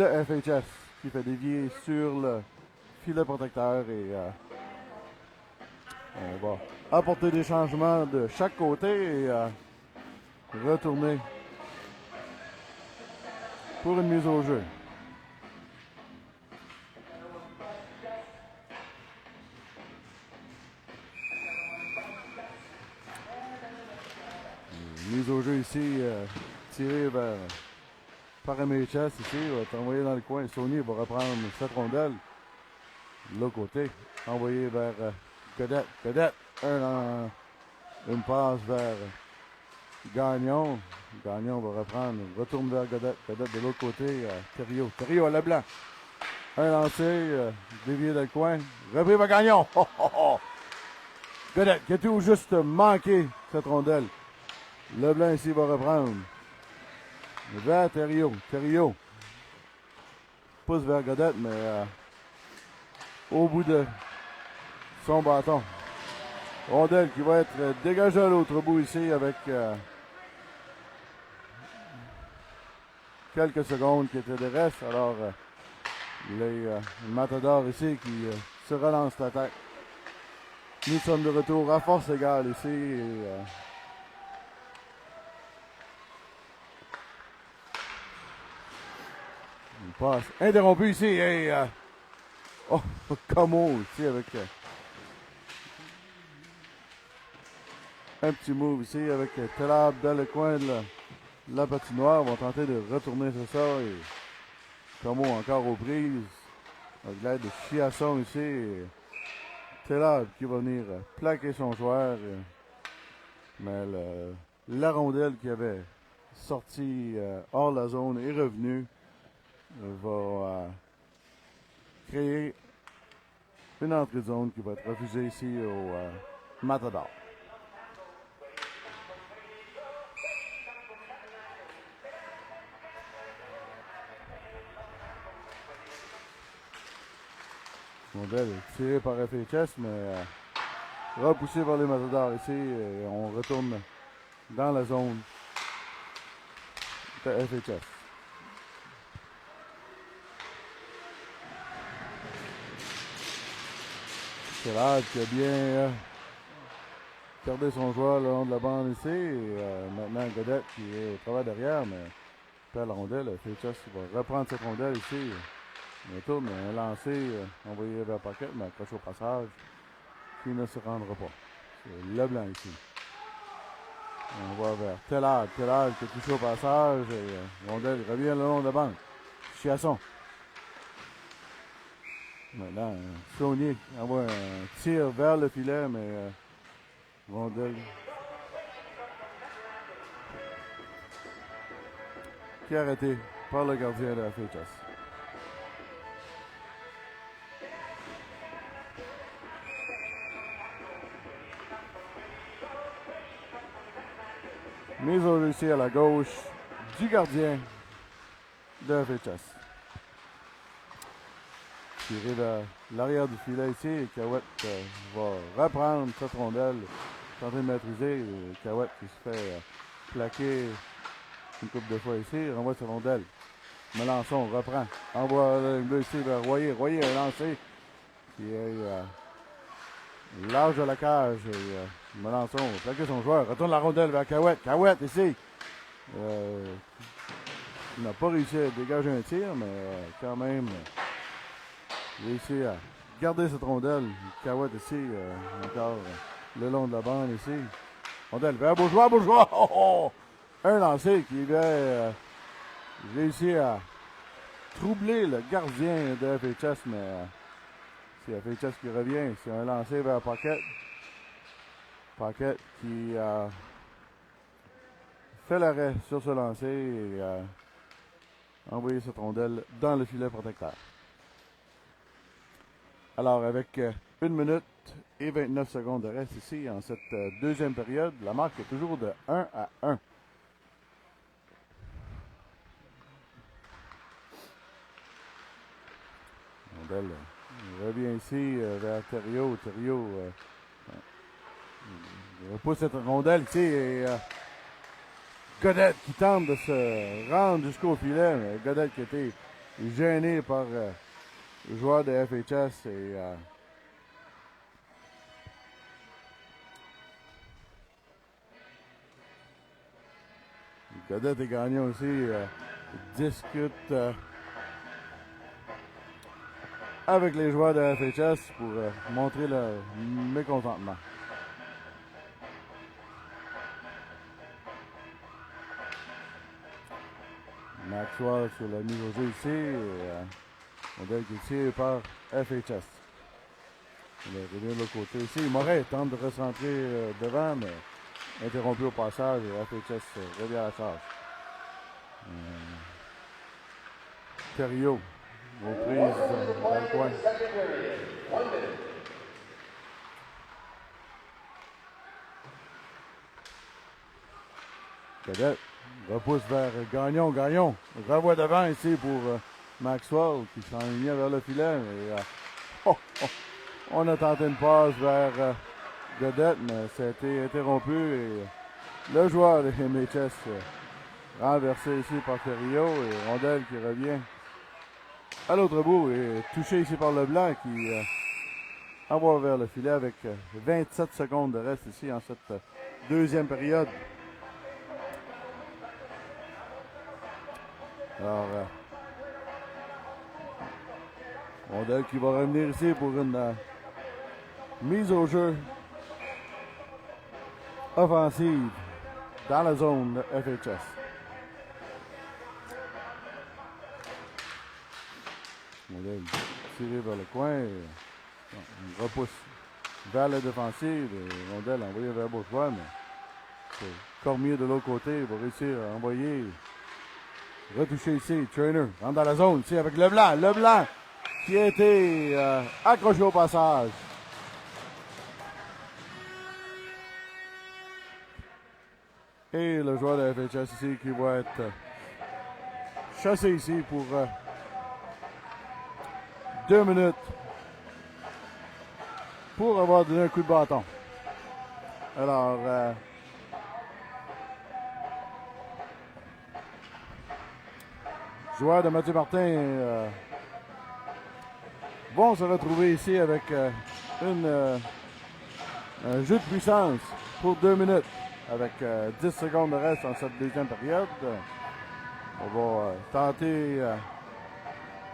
de FHS qui fait dévier sur le filet protecteur et on va apporter des changements de chaque côté et retourner pour une mise au jeu. Mise au jeu ici, tirée par MHS ici, va être envoyé dans le coin. Sony va reprendre cette rondelle. De l'autre côté, envoyé vers Godette. Une passe vers Gagnon. Gagnon va reprendre, retourne vers Godette. Godette de l'autre côté, Thériault à Leblanc. Un lancé, dévié dans le coin. Repris par Gagnon. Godette qui a tout juste manqué cette rondelle. Leblanc ici va reprendre. Vers Thériault pousse vers Godette, mais au bout de son bâton. Rondelle qui va être dégagée à l'autre bout ici avec quelques secondes qui étaient de reste. Alors, les Matadors ici qui se relancent l'attaque. Nous sommes de retour à force égale ici. Et, une passe interrompue ici. Et, Como ici avec un petit move ici avec Telab dans le coin de la patinoire. Vont tenter de retourner sur ça. Et Como encore aux prises. Avec l'aide de Chiasson ici. Et Telab qui va venir plaquer son joueur. Mais la rondelle qui avait sorti hors la zone est revenue. Va créer une entrée de zone qui va être refusée ici au Matador. Modèle tiré par FHS, mais repoussé par les Matadors ici. Et on retourne dans la zone de FHS. C'est là qui a bien gardé son joueur le long de la bande ici. Et, maintenant, Godette qui est au travail derrière, mais perd la rondelle. FHS va reprendre cette rondelle ici. Il tourne, un lancé envoyé vers Paquette, mais accroché au passage, qui ne se rendra pas. C'est Leblanc ici. On va vers Tellard. Tellard qui est touché au passage. Et rondelle revient le long de la bande. Chiasson. Maintenant, Saunier envoie un tir vers le filet, mais rondelle qui est arrêté par le gardien de la FHS. Mise au jeu ici à la gauche du gardien de la FHS. Tiré vers l'arrière du filet ici, et Cahouette va reprendre cette rondelle, tenter de maîtriser. Cahouette qui se fait plaquer une couple de fois ici, renvoie cette rondelle. Melançon reprend, envoie le bleu ici vers Royer. Royer a lancé, qui est large de la cage. Et Melançon va plaquer son joueur, retourne la rondelle vers Cahouette. Cahouette ici, il n'a pas réussi à dégager un tir, mais quand même, réussi à garder cette rondelle. Cahouette ici, encore le long de la bande ici. Rondelle vers Bourgeois, Bourgeois! Oh, oh! Un lancé qui avait réussi à troubler le gardien de FHS, mais c'est FHS qui revient. C'est un lancé vers Paquette. Paquette qui a fait l'arrêt sur ce lancer et a envoyé cette rondelle dans le filet protecteur. Alors, avec 1 minute et 29 secondes de reste ici, en cette deuxième période, la marque est toujours de 1-1. Rondelle revient ici vers Thériault. Thériault repousse cette rondelle ici et Godette qui tente de se rendre jusqu'au filet, mais Godette qui a été gêné par le joueur de FHS et Godette et Gagnon aussi discutent avec les joueurs de FHS pour montrer leur mécontentement. Maxwell sur la mise au jeu ici. Modèle qui est tiré par FHS. Il revient de l'autre côté ici. Moret tente de recentrer devant, mais interrompu au passage et FHS revient à la charge. Thériault, aux prises dans le coin. Cadette repousse vers Gagnon. Gagnon revoit devant ici pour Maxwell qui s'enlignait vers le filet. Mais, on a tenté une passe vers Godette, mais ça a été interrompu et le joueur de MHS renversé ici par Thériault et rondelle qui revient à l'autre bout et touché ici par Leblanc qui envoie vers le filet avec 27 secondes de reste ici en cette deuxième période. Alors, rondelle qui va revenir ici pour une mise au jeu offensive dans la zone de FHS. Rondelle tirée vers le coin. On repousse vers la défensive. Et rondelle envoyée vers Bourgeois, mais Cormier de l'autre côté va réussir à envoyer. Retouché ici, Trainer rentre dans la zone ici avec Leblanc. Leblanc qui a été accroché au passage. Et le joueur de FHS ici qui va être chassé ici pour 2 minutes pour avoir donné un coup de bâton. Alors, joueurs de Mathieu Martin vont se retrouver ici avec un jeu de puissance pour 2 minutes avec 10 secondes de reste en cette deuxième période. On va tenter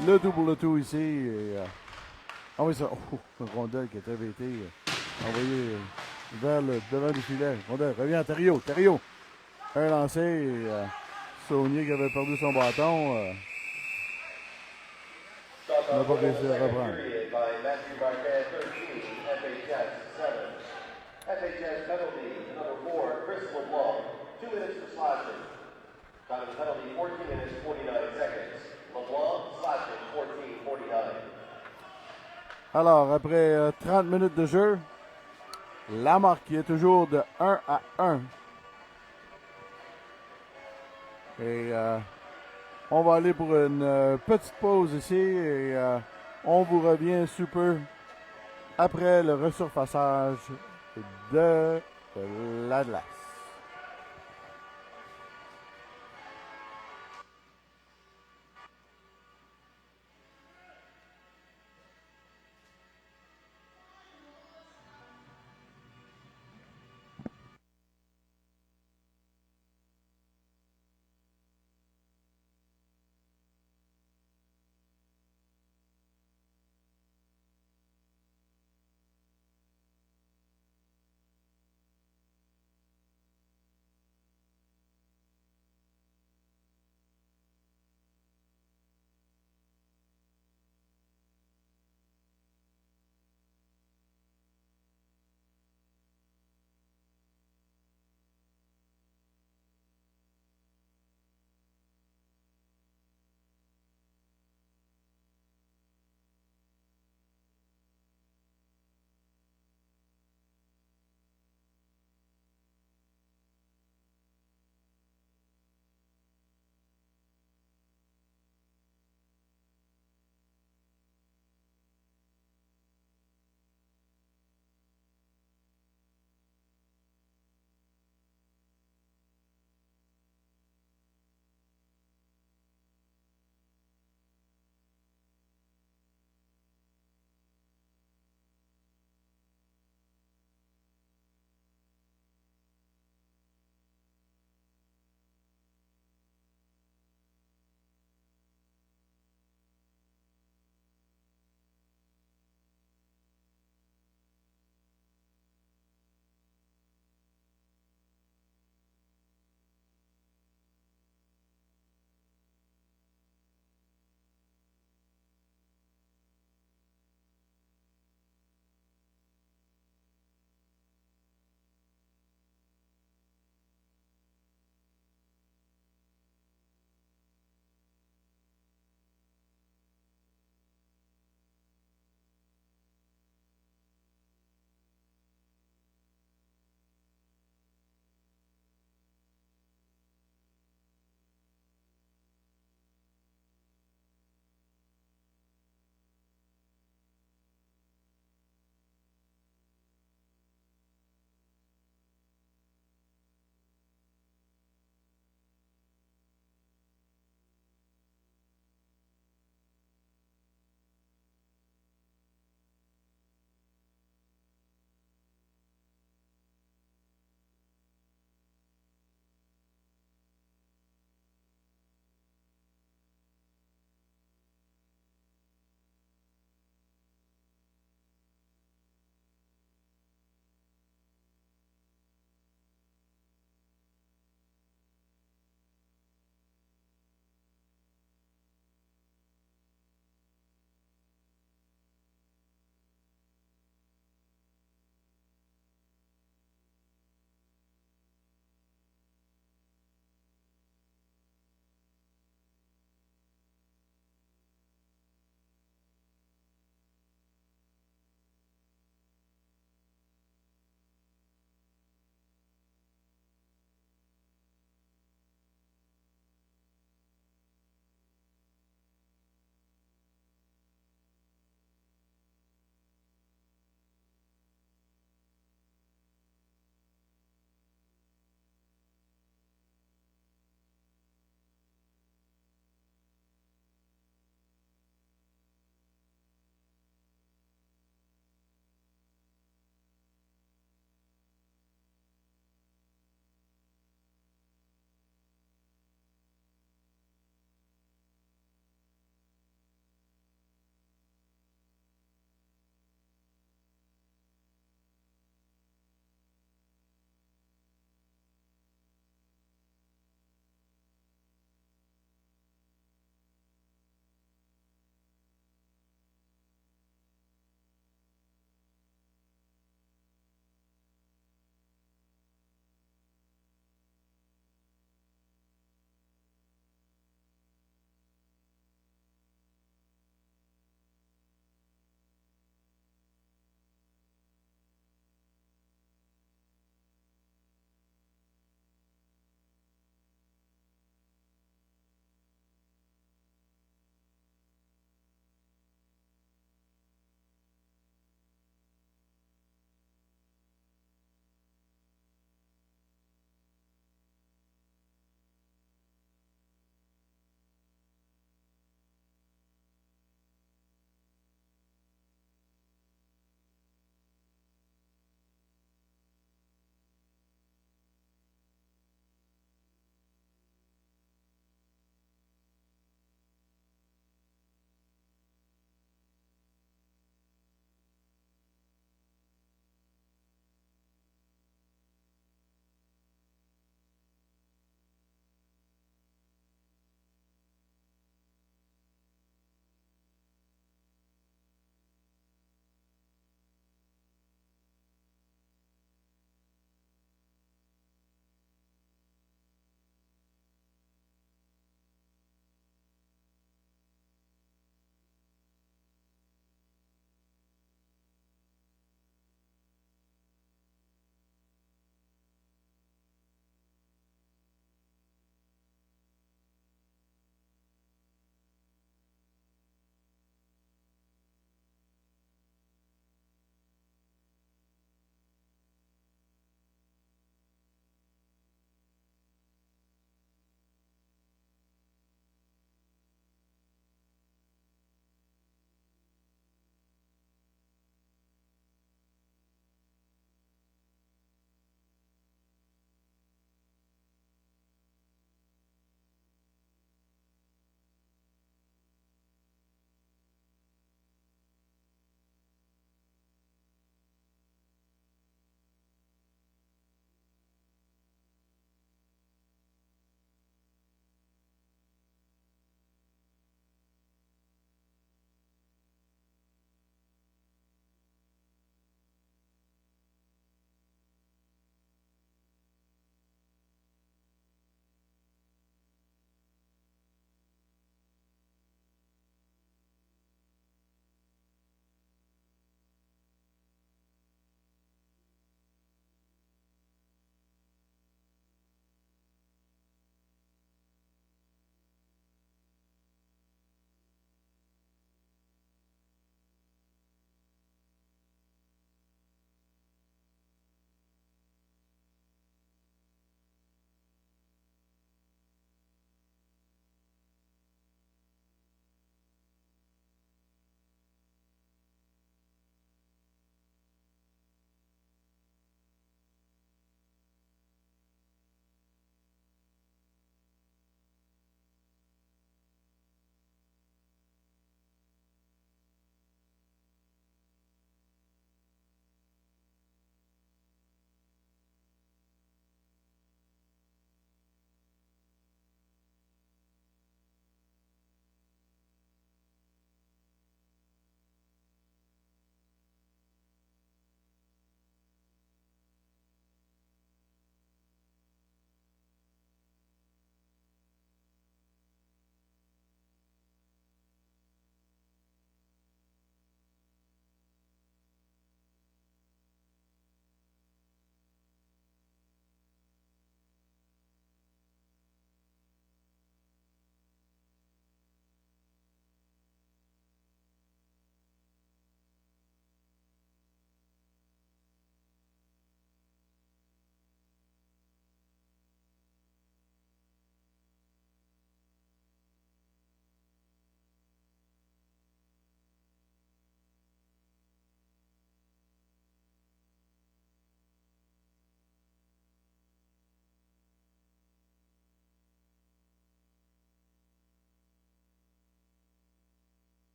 Le tout pour le tout ici. Et, ah oui, ça. Oh, une rondelle qui avait été envoyée vers le devant du filet. Rondelle revient à Thériault. Thériault. Un lancé. Et, Saunier qui avait perdu son bâton. N'a pas réussi à reprendre. FHS penalty, number 4, Chris LeBlanc, 2 minutes for slashing. Time of penalty, 14 minutes, 49 seconds. LeBlanc, slashing, 14:49. Alors, après 30 minutes de jeu, la marque qui est toujours de 1-1. Et on va aller pour une petite pause ici et on vous revient sous peu après le resurfaçage de l'Atlas.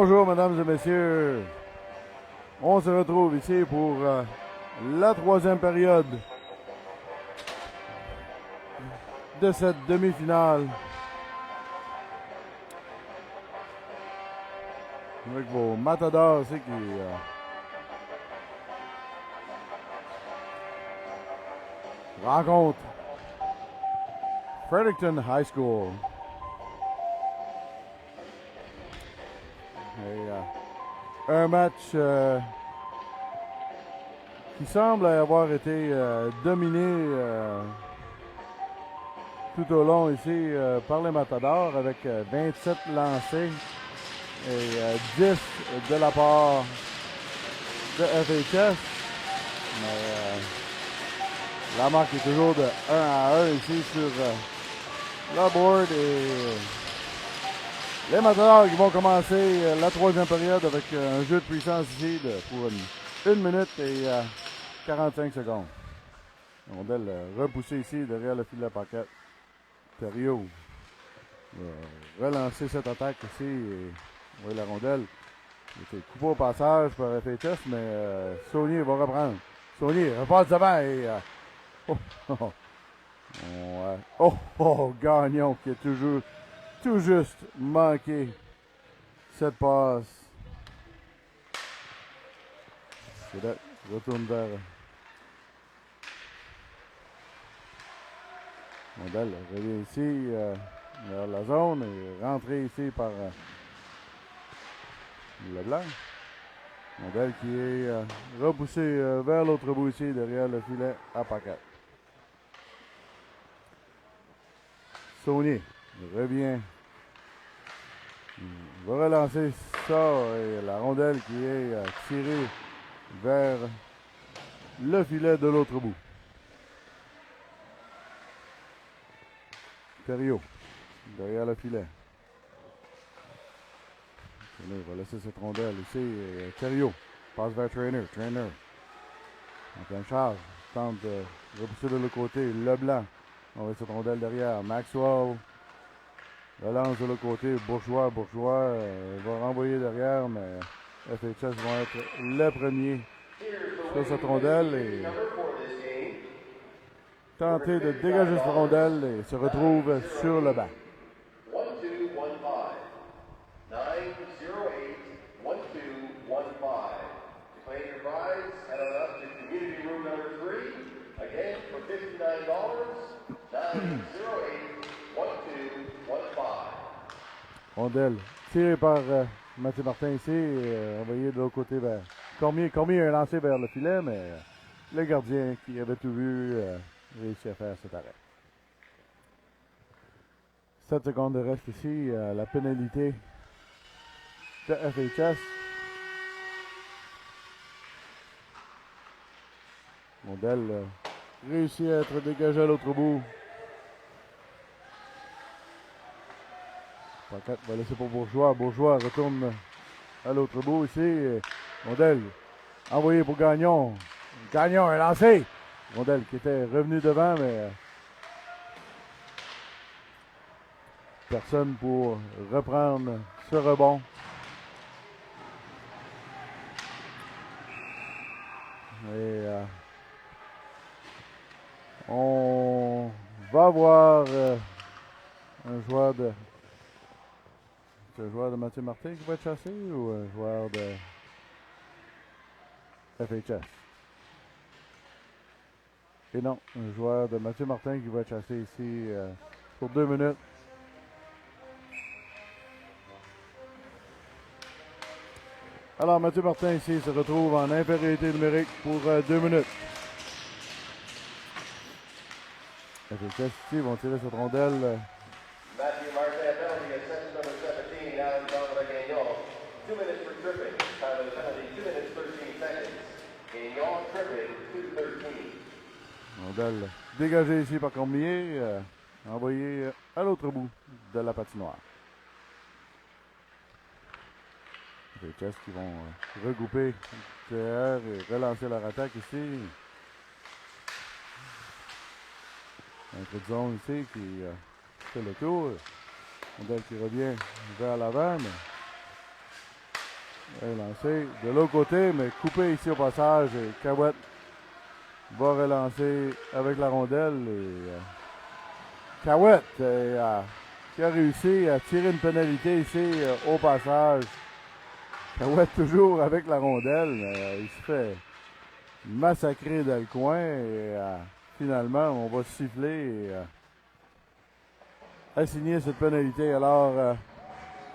Bonjour, mesdames et messieurs. On se retrouve ici pour la troisième période de cette demi-finale. Avec vos matadors ici qui rencontrent Fredericton High School. Et, un match qui semble avoir été dominé tout au long ici par les Matadors avec 27 lancés et 10 de la part de FHS. Mais la marque est toujours de 1-1 ici sur la board et les Matadors qui vont commencer la troisième période avec un jeu de puissance ici pour 1 minute et 45 secondes. Rondelle repoussée ici derrière le filet paquet. Thériault va relancer cette attaque ici. Et, oui, la rondelle était coupée au passage par FHS, mais Saunier va reprendre. Saunier repasse devant et Gagnon qui a toujours tout juste manqué cette passe. C'est là, retourne vers Rondelle revient ici vers la zone et rentré ici par Leblanc. Rondelle qui est repoussé vers l'autre bout ici derrière le filet à paquet. Saunier revient. Il va relancer ça et la rondelle qui est tirée vers le filet de l'autre bout. Thériault derrière le filet. Il va laisser cette rondelle ici. Thériault passe vers Trainer. Trainer en pleine charge. Tente de repousser de l'autre côté. Leblanc. On va cette rondelle derrière. Maxwell relance de l'autre côté. Bourgeois va renvoyer derrière, mais FHS vont être les premiers sur cette rondelle et tenter de dégager cette rondelle et se retrouve sur le banc. 1-2-1-5. 9-0-8-1-2-1-5. To claim your prize, head on up to community room number 3. Again, for $59, 9-0-8-1-2-1-5. Rondelle tirée par Mathieu Martin ici, envoyé de l'autre côté vers Cormier. Cormier a lancé vers le filet, mais le gardien qui avait tout vu réussit à faire cet arrêt. 7 secondes de reste ici, la pénalité de FHS. Rondelle réussit à être dégagé à l'autre bout. Paquette va laisser pour Bourgeois. Bourgeois retourne à l'autre bout ici. Rondelle envoyé pour Gagnon. Gagnon est lancé. Rondelle qui était revenu devant, mais personne pour reprendre ce rebond. Et on va voir un joueur de Mathieu Martin qui va être chassé ou un joueur de FHS? Et non, un joueur de Mathieu Martin qui va être chassé ici pour 2 minutes. Alors, Mathieu Martin ici se retrouve en infériorité numérique pour 2 minutes. FHS ici vont tirer cette rondelle. Matthew Martin, penalty at section number 17, now Dominic Gagnon. 2 minutes for tripping. Time of the penalty, 2 minutes 13 seconds. Gagnon tripping, 2:13. Rondelle dégagée ici par Cormier, envoyée à l'autre bout de la patinoire. Les Chess qui vont regrouper TR et relancer leur attaque ici. Un peu de zone ici qui fait le tour. Rondelle qui revient vers l'avant, mais est lancé de l'autre côté, mais coupé ici au passage. Et Cahouette va relancer avec la rondelle. Et Cahouette qui a réussi à tirer une pénalité ici au passage. Cahouette toujours avec la rondelle, mais il se fait massacrer dans le coin. Et finalement, on va siffler et assigner cette pénalité. Alors,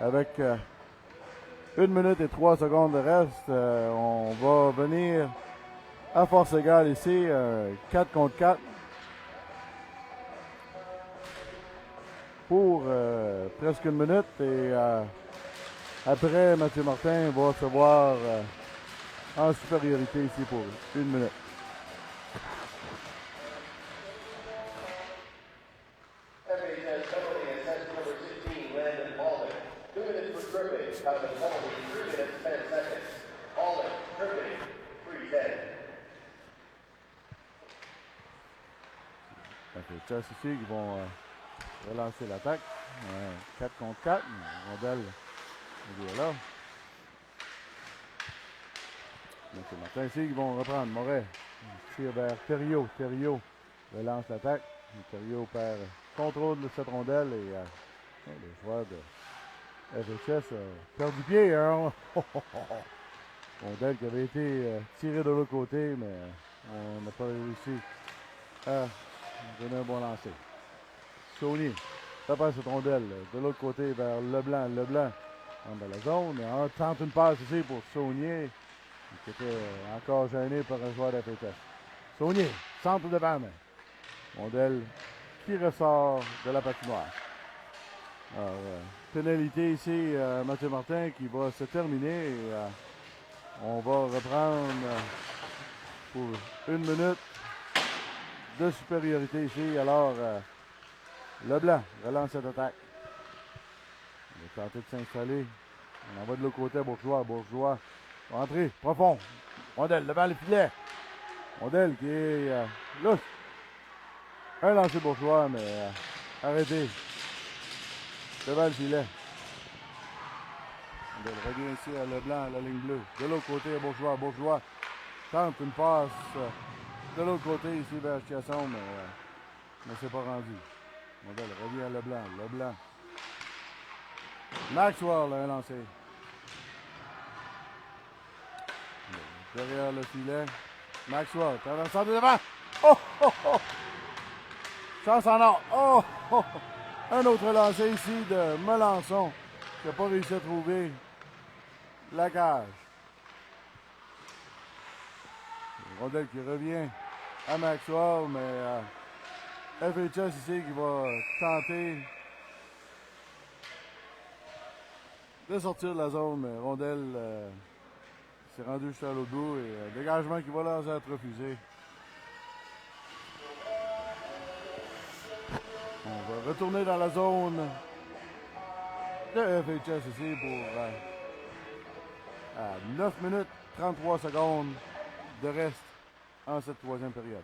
avec 1 minute et 3 secondes de reste, on va venir à force égale ici, 4 contre 4. Pour presque 1 minute. Et après, Mathieu Martin va se voir en supériorité ici pour 1 minute. FHS penalty assessment number 16, Landon Baldwin. 2 minutes for tripping. Common penalty, 3 minutes, 10 seconds. Baldwin, tripping, 3-10. FHS ici qui vont relancer l'attaque. 4 contre 4. Rondelle il est là. Mathieu Martin ici qui vont reprendre. Moret tire vers Thériault. Thériault relance l'attaque. Thériault perd contrôle de cette rondelle et le joueur de FHS a perdu pied. Hein? Rondelle qui avait été tirée de l'autre côté, mais on n'a pas réussi à donner un bon lancer. Saunier prépare cette rondelle de l'autre côté vers Leblanc. Leblanc dans la zone. On tente une passe ici pour Saunier, qui était encore gêné par un joueur de FHS. Saunier, centre devant main. Rondelle qui ressort de la patinoire. Alors, pénalité ici, Mathieu Martin qui va se terminer. Et, on va reprendre pour 1 minute de supériorité ici. Alors, Leblanc relance cette attaque. On va tenter de s'installer. On en va de l'autre côté à Bourgeois. Bourgeois, entrée, profond. Rondelle devant le filet. Rondelle qui est là. Un lancer Bourgeois, mais arrêté. Devant le filet. Rondelle revient ici à Leblanc, à la ligne bleue. De l'autre côté à Bourgeois. Bourgeois tente une passe de l'autre côté ici vers Chiasson, mais ne s'est pas rendu. Rondelle revient à Leblanc. Leblanc. Maxwell a un lancé. Derrière le filet. Maxwell, traversant de devant. Oh, oh, oh. Chance en or. Oh, oh. Un autre lancé ici de Melançon qui n'a pas réussi à trouver la cage. Rondelle qui revient à Maxwell, mais FHS ici qui va tenter de sortir de la zone, mais Rondelle s'est rendu jusqu'à l'autre bout et dégagement qui va leur être refusé. On va retourner dans la zone de FHS ici pour 9 minutes 33 secondes de reste en cette troisième période.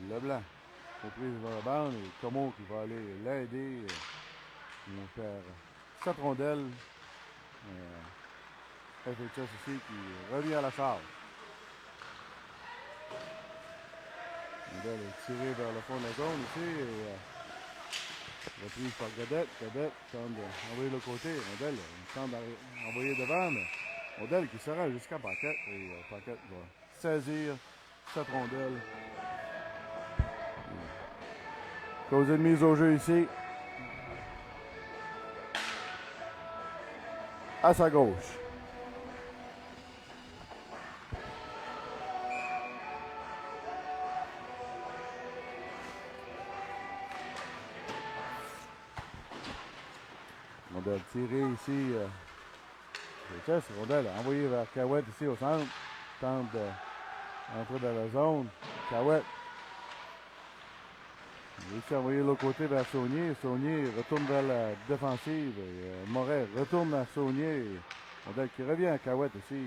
Leblanc, reprise vers la bande, et Comeau qui va aller l'aider. Ils vont faire cette rondelle. FHS ici qui revient à la charge. Rondelle est tirée vers le fond de la zone ici. Et, reprise par Godette. Godette tente d'envoyer de l'autre côté. Rondelle tente d'envoyer devant, mais Rondelle qui se rend jusqu'à Paquette. Et Paquette va saisir cette rondelle. Causé de mise au jeu ici. À sa gauche. Rondelle tirée ici. Rondelle envoyée vers Cahouette ici au centre. Tente d'entrer dans la zone. Cahouette. Il réussit à envoyer de l'autre côté vers Saunier. Saunier retourne vers la défensive. Moret retourne à Saunier. Rondelle qui revient à Cahouette ici.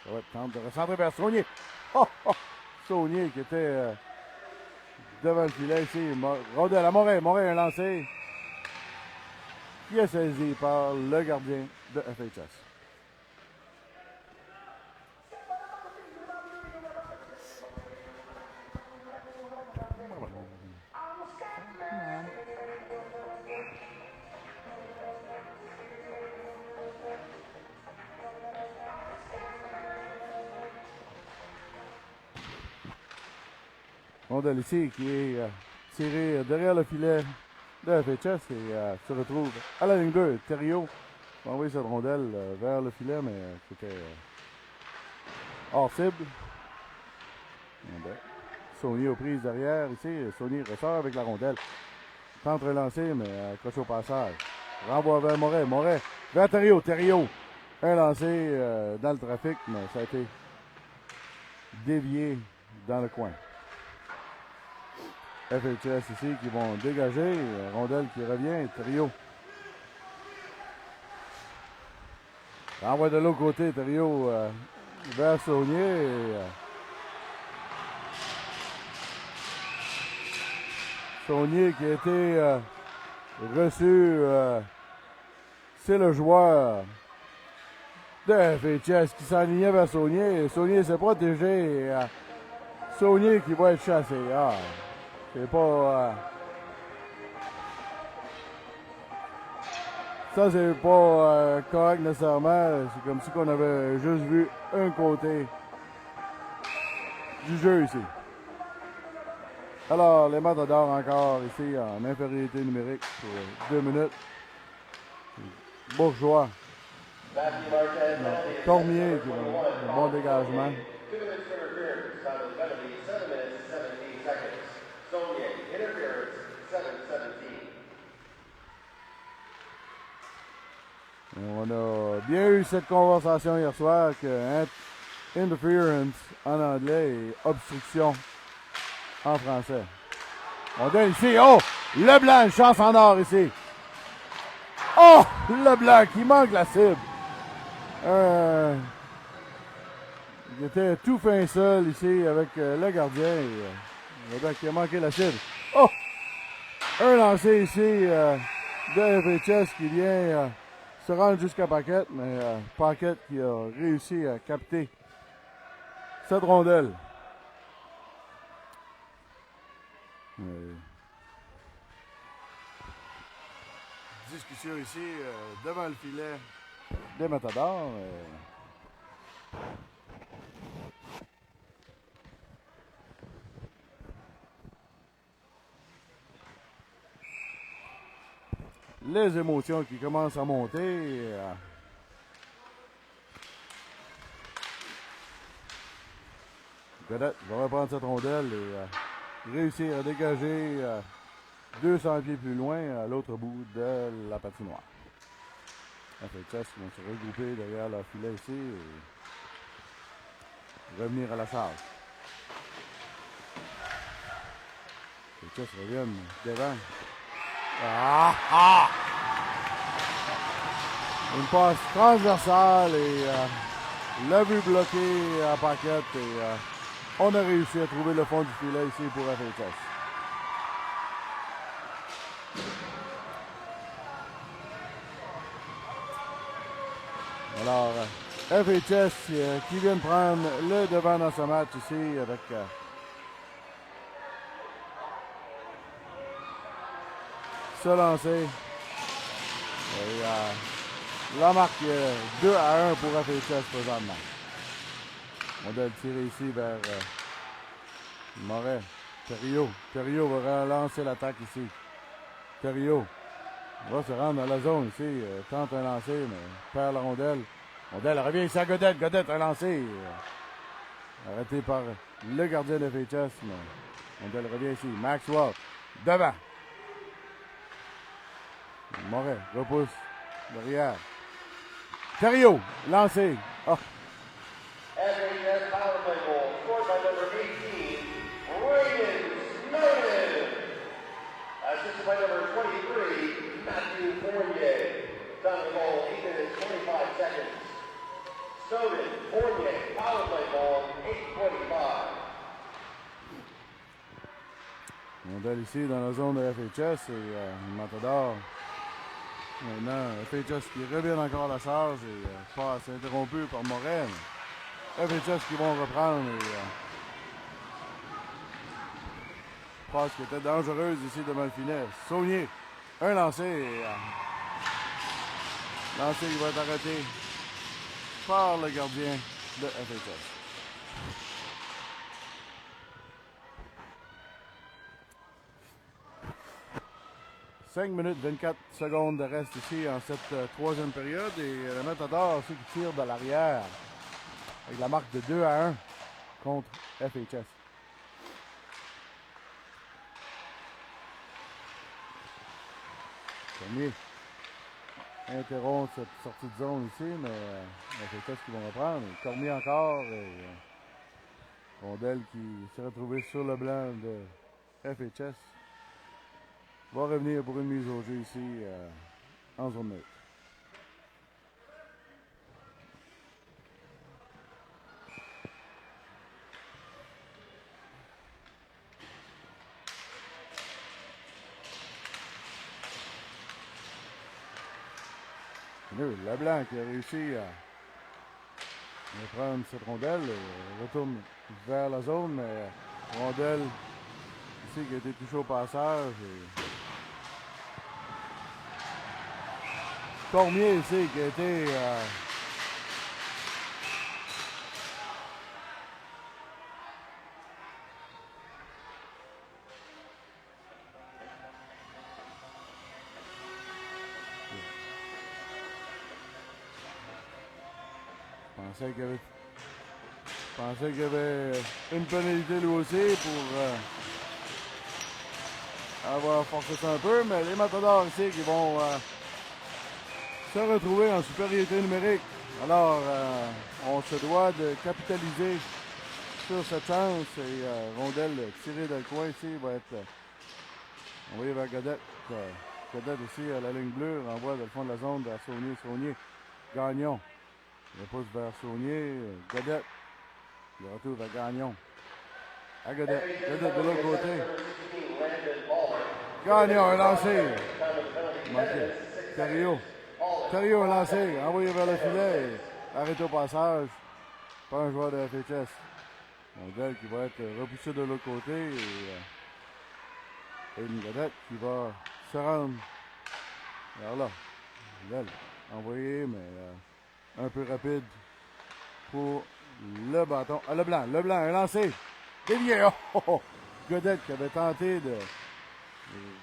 Cahouette tente de recentrer vers Saunier. Oh, oh! Saunier qui était devant le filet ici. Rondelle à Moret. Moret un lancé qui est saisi par le gardien de FHS. Rondelle ici qui est tiré derrière le filet de FHS et se retrouve à la ligne 2. Thériault va envoyer cette rondelle vers le filet, mais c'était hors cible. Saunier aux prises derrière ici. Saunier ressort avec la rondelle. Tente de relancer, mais accroché au passage. Renvoie vers Moret. Moret vers Thériault. Thériault. Un lancé dans le trafic, mais ça a été dévié dans le coin. FHS ici qui vont dégager. Rondelle qui revient. Thériault. Renvoie de l'autre côté. Thériault vers Saunier. Saunier qui a été reçu. C'est le joueur de FHS qui s'alignait vers Saunier. Saunier s'est protégé. Saunier qui va être chassé. C'est pas. Ça, c'est pas correct nécessairement. C'est comme si on avait juste vu un côté du jeu ici. Alors, les Matadors encore ici en infériorité numérique pour 2 minutes. Bourgeois. Cormier qui a un bon dégagement. On a bien eu cette conversation hier soir que interference en anglais et obstruction en français. On donne ici. Oh! Leblanc, chance en or ici. Oh! Leblanc qui manque la cible. Il était tout fin seul ici avec le gardien. Leblanc qui a manqué la cible. Oh! Un lancé ici de FHS qui vient se rendre jusqu'à Paquette, mais Paquette qui a réussi à capter cette rondelle. Discussion ici devant le filet des Matadors. Les émotions qui commencent à monter. Godette va reprendre cette rondelle et réussir à dégager 200 pieds plus loin à l'autre bout de la patinoire. FHS vont se regrouper derrière leur filet ici et revenir à la charge. FHS reviennent devant. Une passe transversale et la vue bloquée à Paquette et on a réussi à trouver le fond du filet ici pour FHS. Alors, FHS qui vient de prendre le devant dans ce match ici avec ce lancer. Et la marque 2-1 pour FHS présentement. On doit le tirer ici vers Moret. Thériault. Thériault va relancer l'attaque ici. Thériault va se rendre dans la zone ici. Tente un lancer, mais perd la rondelle. Rondelle revient ici à Godette. Godette a lancé. Arrêté par le gardien de FHS, mais rondelle revient ici. Maxwell devant. Moret repousse derrière. Thériault, lancé. Oh. FHS power play goal scored by number 18, Raymond Snowden. Assisted by number 23, Matthew Fournier. Time of the goal, 8 minutes, 25 seconds. Snowden, Fournier, power play ball, 8:25. Rondelle ici dans la zone de FHS et Matador Maintenant, FHS qui revient encore à la charge et passe interrompu par Morel. FHS qui vont reprendre et passe qui était dangereuse ici devant le filet. Saunier, un lancé et lancé qui va être arrêté par le gardien de FHS. 5 minutes 24 secondes de reste ici en cette troisième période et le Matador, ceux qui tirent de l'arrière avec la marque de 2-1 contre FHS. Premier interrompt cette sortie de zone ici, mais FHS qui vont reprendre. Cormier encore et rondelle qui s'est retrouvée sur le blanc de FHS. Va revenir pour une mise au jeu ici en zone neutre. Leblanc qui a réussi à prendre cette rondelle, retourne vers la zone, mais rondelle ici qui a été touchée au passage. Cormier ici qui a été pensais qu'il y avait une pénalité lui aussi pour avoir forcé ça un peu, mais les Matadors ici qui vont se retrouver en supériorité numérique. Alors, on se doit de capitaliser sur cette chance et rondelle tirée dans le coin ici va être envoyée vers Godette. Godette aussi à la ligne bleue, renvoie dans le fond de la zone vers Saunier. Saunier, Gagnon. Il pousse vers Saunier, Godette. Le retour vers Gagnon. À Godette. Godette de l'autre côté. Gagnon, un lancé. Manqué. Thériault, un lancé. Envoyé vers le filet. Arrêté au passage par un joueur de FHS. Rondelle qui va être repoussé de l'autre côté. Et une Godette qui va se rendre vers là. Rondelle envoyé, mais un peu rapide pour le bâton. Ah, Leblanc, un lancé. Dévié. Oh! Godette qui avait tenté de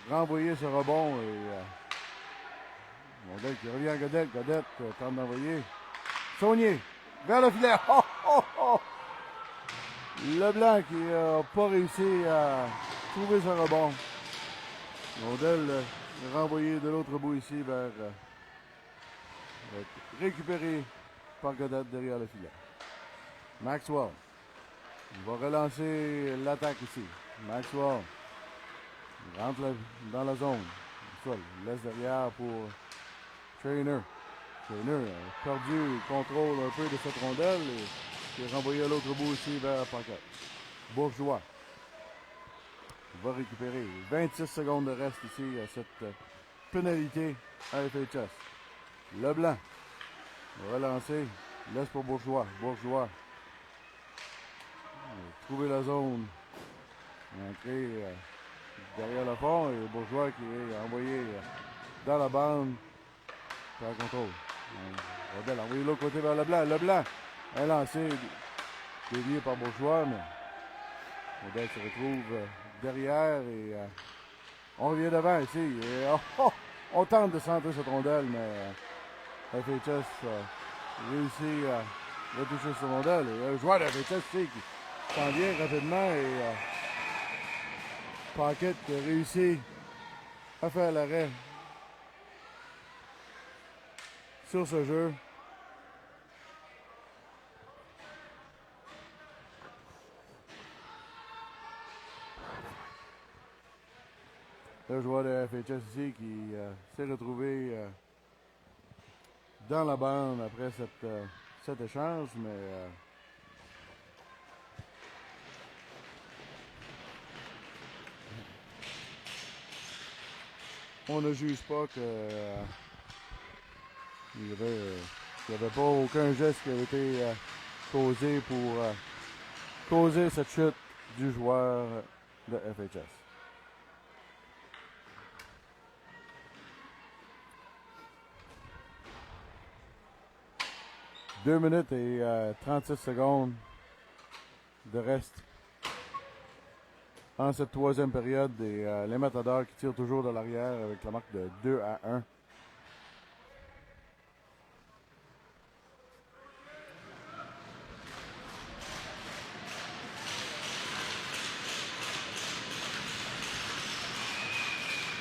renvoyer ce rebond. Et Rondelle qui revient à Godette. Godette tente d'envoyer. Saunier, vers le filet. Oh! Leblanc qui n'a pas réussi à trouver ce rebond. Rondelle renvoyé de l'autre bout ici vers récupéré par Godette derrière le filet. Maxwell. Il va relancer l'attaque ici. Maxwell. Il rentre dans la zone. Il laisse derrière pour Trainer. Trainer a perdu le contrôle un peu de cette rondelle et qui est renvoyé à l'autre bout aussi vers Paquette. Bourgeois. Il va récupérer 26 secondes de reste ici à cette pénalité à FHS. Leblanc. Il va relancer. Laisse pour Bourgeois. Bourgeois. Trouver la zone. Entrer derrière le fond et Bourgeois qui est envoyé dans la bande par le contrôle. Rondelle envoyé de l'autre côté vers Leblanc. Leblanc, un lancé dévié par Bourgeois, mais Rondelle se retrouve derrière et on revient devant ici. Et, on tente de centrer cette rondelle, mais FHS réussit à retoucher cette rondelle. Et un joueur de FHS qui s'en vient rapidement et Paquette réussit à faire l'arrêt sur ce jeu. Le joueur de FHS ici qui s'est retrouvé dans la bande après cet échange, mais on ne juge pas que Il n'y avait pas aucun geste qui avait été causé pour causer cette chute du joueur de FHS. « 2 minutes et 36 secondes de reste en cette troisième période. Et les Matadors qui tirent toujours de l'arrière avec la marque de 2-1.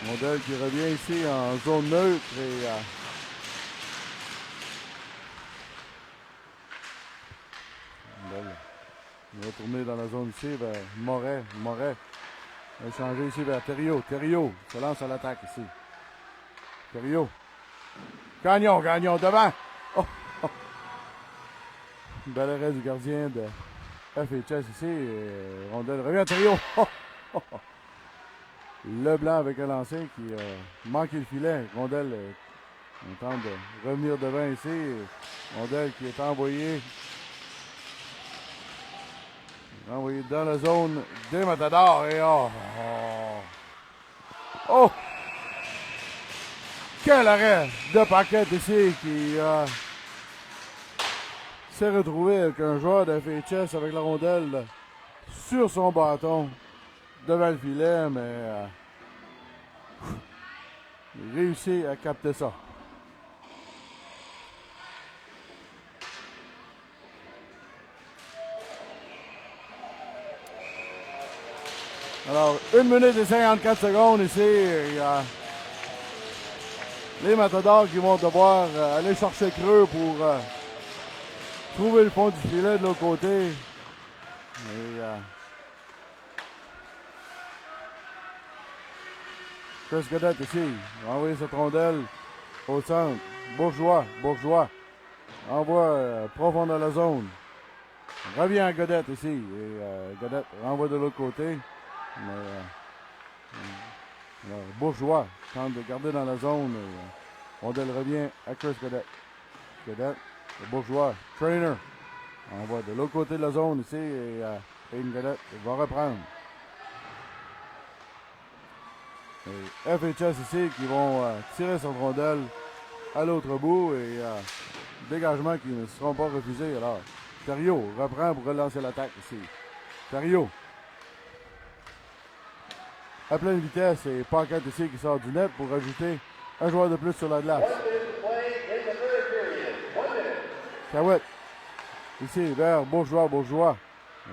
Mondel qui revient ici en zone neutre et il va tourner dans la zone ici vers Moret. Moret va changer ici vers Thériault. Thériault se lance à l'attaque ici. Thériault. Gagnon devant. Oh, oh. Bel arrêt du gardien de FHS ici. Et rondelle revient à Thériault. Oh, oh, oh. Leblanc avec un lancer qui manque le filet. Rondelle on tente de revenir devant ici. Rondelle qui est envoyé dans la zone des Matadors. Et oh! Quel arrêt de Paquette ici qui s'est retrouvé avec un joueur de FHS avec la rondelle sur son bâton devant le filet, mais il réussit à capter ça. Alors, 1 minute et 54 secondes ici. Il y a les Matadors qui vont devoir aller chercher creux pour trouver le fond du filet de l'autre côté. Et Chris Godette ici va envoyer cette rondelle au centre. Bourgeois envoie profond dans la zone. Revient à Godette ici. Et Godette renvoie de l'autre côté. Mais alors, Bourgeois tente de garder dans la zone. Rondelle revient à Chris Godette. Godette, Bourgeois, Trainer. Envoie de l'autre côté de la zone ici. Et Aiden Godette va reprendre. Et FHS ici qui vont tirer son rondelle à l'autre bout. Et dégagement qui ne seront pas refusés. Alors, Thériault reprend pour relancer l'attaque ici. Thériault. À pleine vitesse et Paquette ici qui sort du net pour rajouter un joueur de plus sur la glace. Cahouette. Ici vers Bourgeois.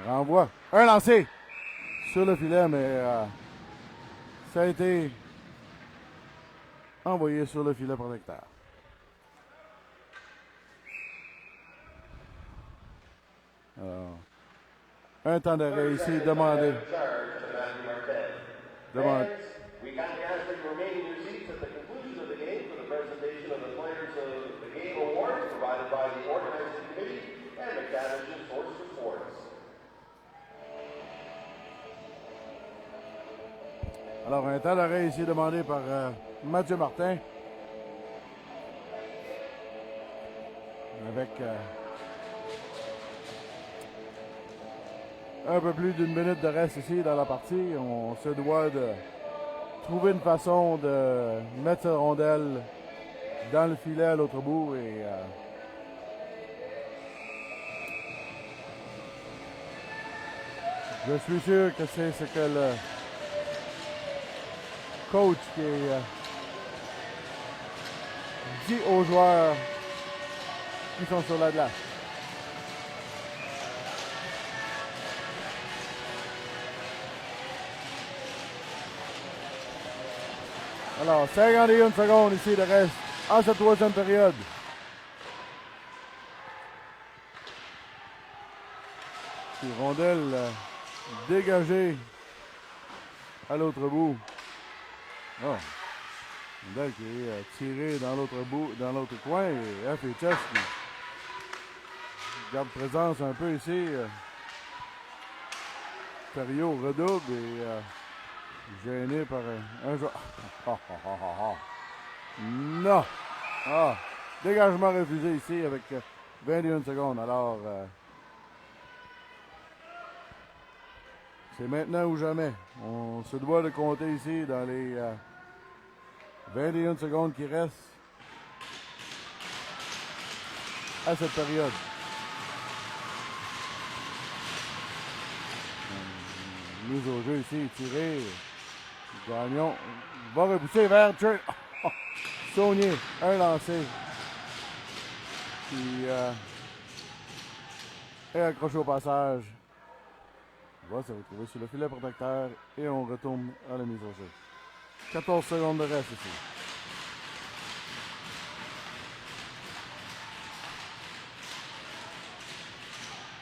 Renvoie. Un lancé sur le filet, mais ça a été envoyé sur le filet protecteur. Alors, un temps d'arrêt ici demandé. Fans, we kindly ask that you remain in your seats at the conclusion of the game for the presentation of the Players of the Game Awards provided by the organizing committee and McTavish Source for Sports. Alors, un temps d'arrêt ici demandé par Mathieu Martin. Avec un peu plus d'une minute de reste ici dans la partie. On se doit de trouver une façon de mettre cette rondelle dans le filet à l'autre bout. Et je suis sûr que c'est ce que le coach qui dit aux joueurs qui sont sur la glace. Alors, 51 secondes ici de reste en cette troisième période. Puis rondelle dégagée à l'autre bout. Oh. Rondelle qui est tirée dans l'autre bout, dans l'autre coin. Et FHS qui garde présence un peu ici. Thériault redouble et gêné par un joueur. Non! Ah! Dégagement refusé ici avec 21 secondes. Alors, c'est maintenant ou jamais. On se doit de compter ici dans les 21 secondes qui restent à cette période. Mise au jeu ici, tiré. Gagnon va repousser vers Church. Saunier, un lancé. Qui est accroché au passage. Il va se retrouver sur le filet protecteur et on retourne à la mise au jeu. 14 secondes de reste ici.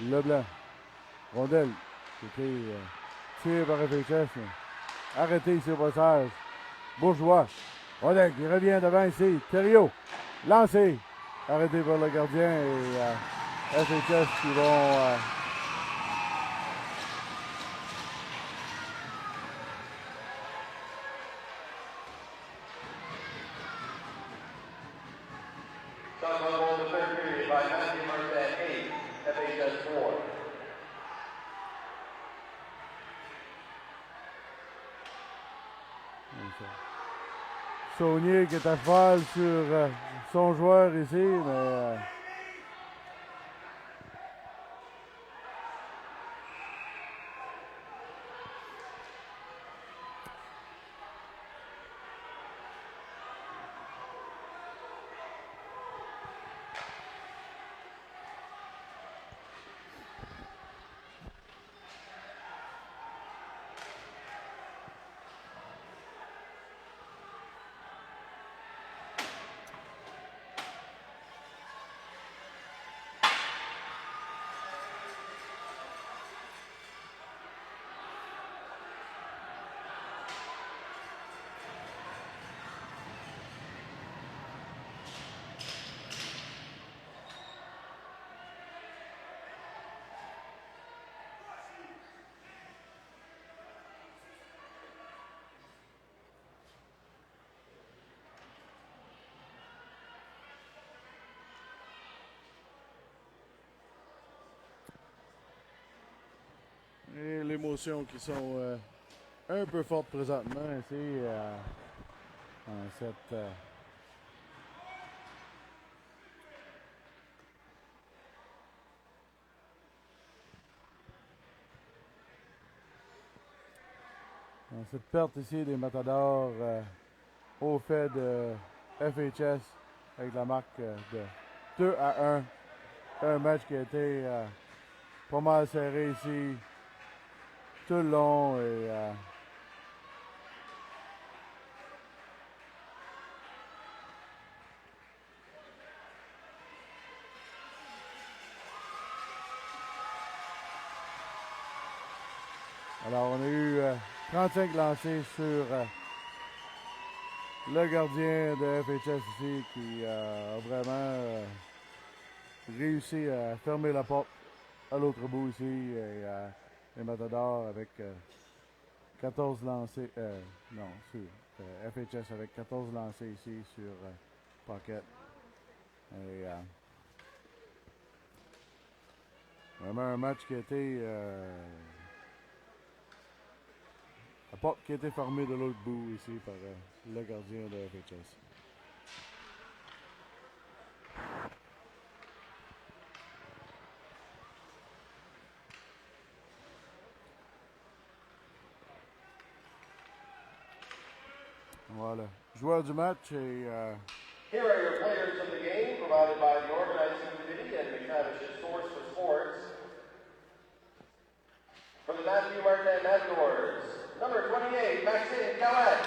Leblanc. Rondelle. Qui était tiré par FHS. Arrêté ici au passage. Bourgeois. Rondelle qui revient devant ici. Thériault. Lancé. Arrêté par le gardien et FHS qui vont... Saunier qui est à cheval sur son joueur ici, mais et l'émotion qui sont un peu fortes présentement ici dans cette perte ici des Matadors au fait de FHS avec la marque de 2-1. Un match qui a été pas mal serré ici tout le long et alors on a eu 35 lancés sur le gardien de FHS ici qui a vraiment réussi à fermer la porte à l'autre bout ici et les Matadors avec 14 lancés, non, sur FHS avec 14 lancés ici sur Pocket. Et vraiment un match qui a été la porte qui a été fermée de l'autre bout ici par le gardien de FHS. Voilà. Joueur du match et Here are your players of the game, provided by the organizing committee and McTavish's Source for Sports. For the Matthew Martin Matadors, number 28, Maxime Gallet.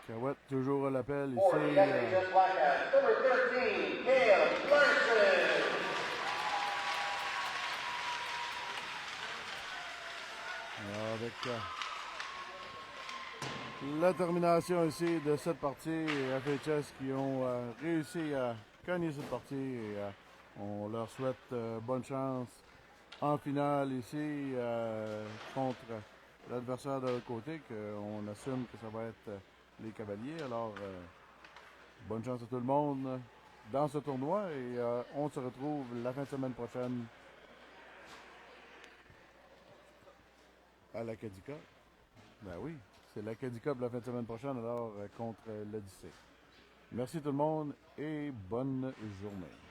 Cahouette toujours à l'appel For the ici. FHS Blackouts, number 13, Cam Larson. Alors avec la termination ici de cette partie, FHS qui ont réussi à gagner cette partie et on leur souhaite bonne chance en finale ici contre l'adversaire de l'autre côté, qu'on assume que ça va être les Cavaliers. Alors, bonne chance à tout le monde dans ce tournoi et on se retrouve la fin de semaine prochaine à l'Acadie Cup. Ben oui, c'est l'Acadie Cup la fin de semaine prochaine, alors contre l'Odyssée. Merci tout le monde et bonne journée.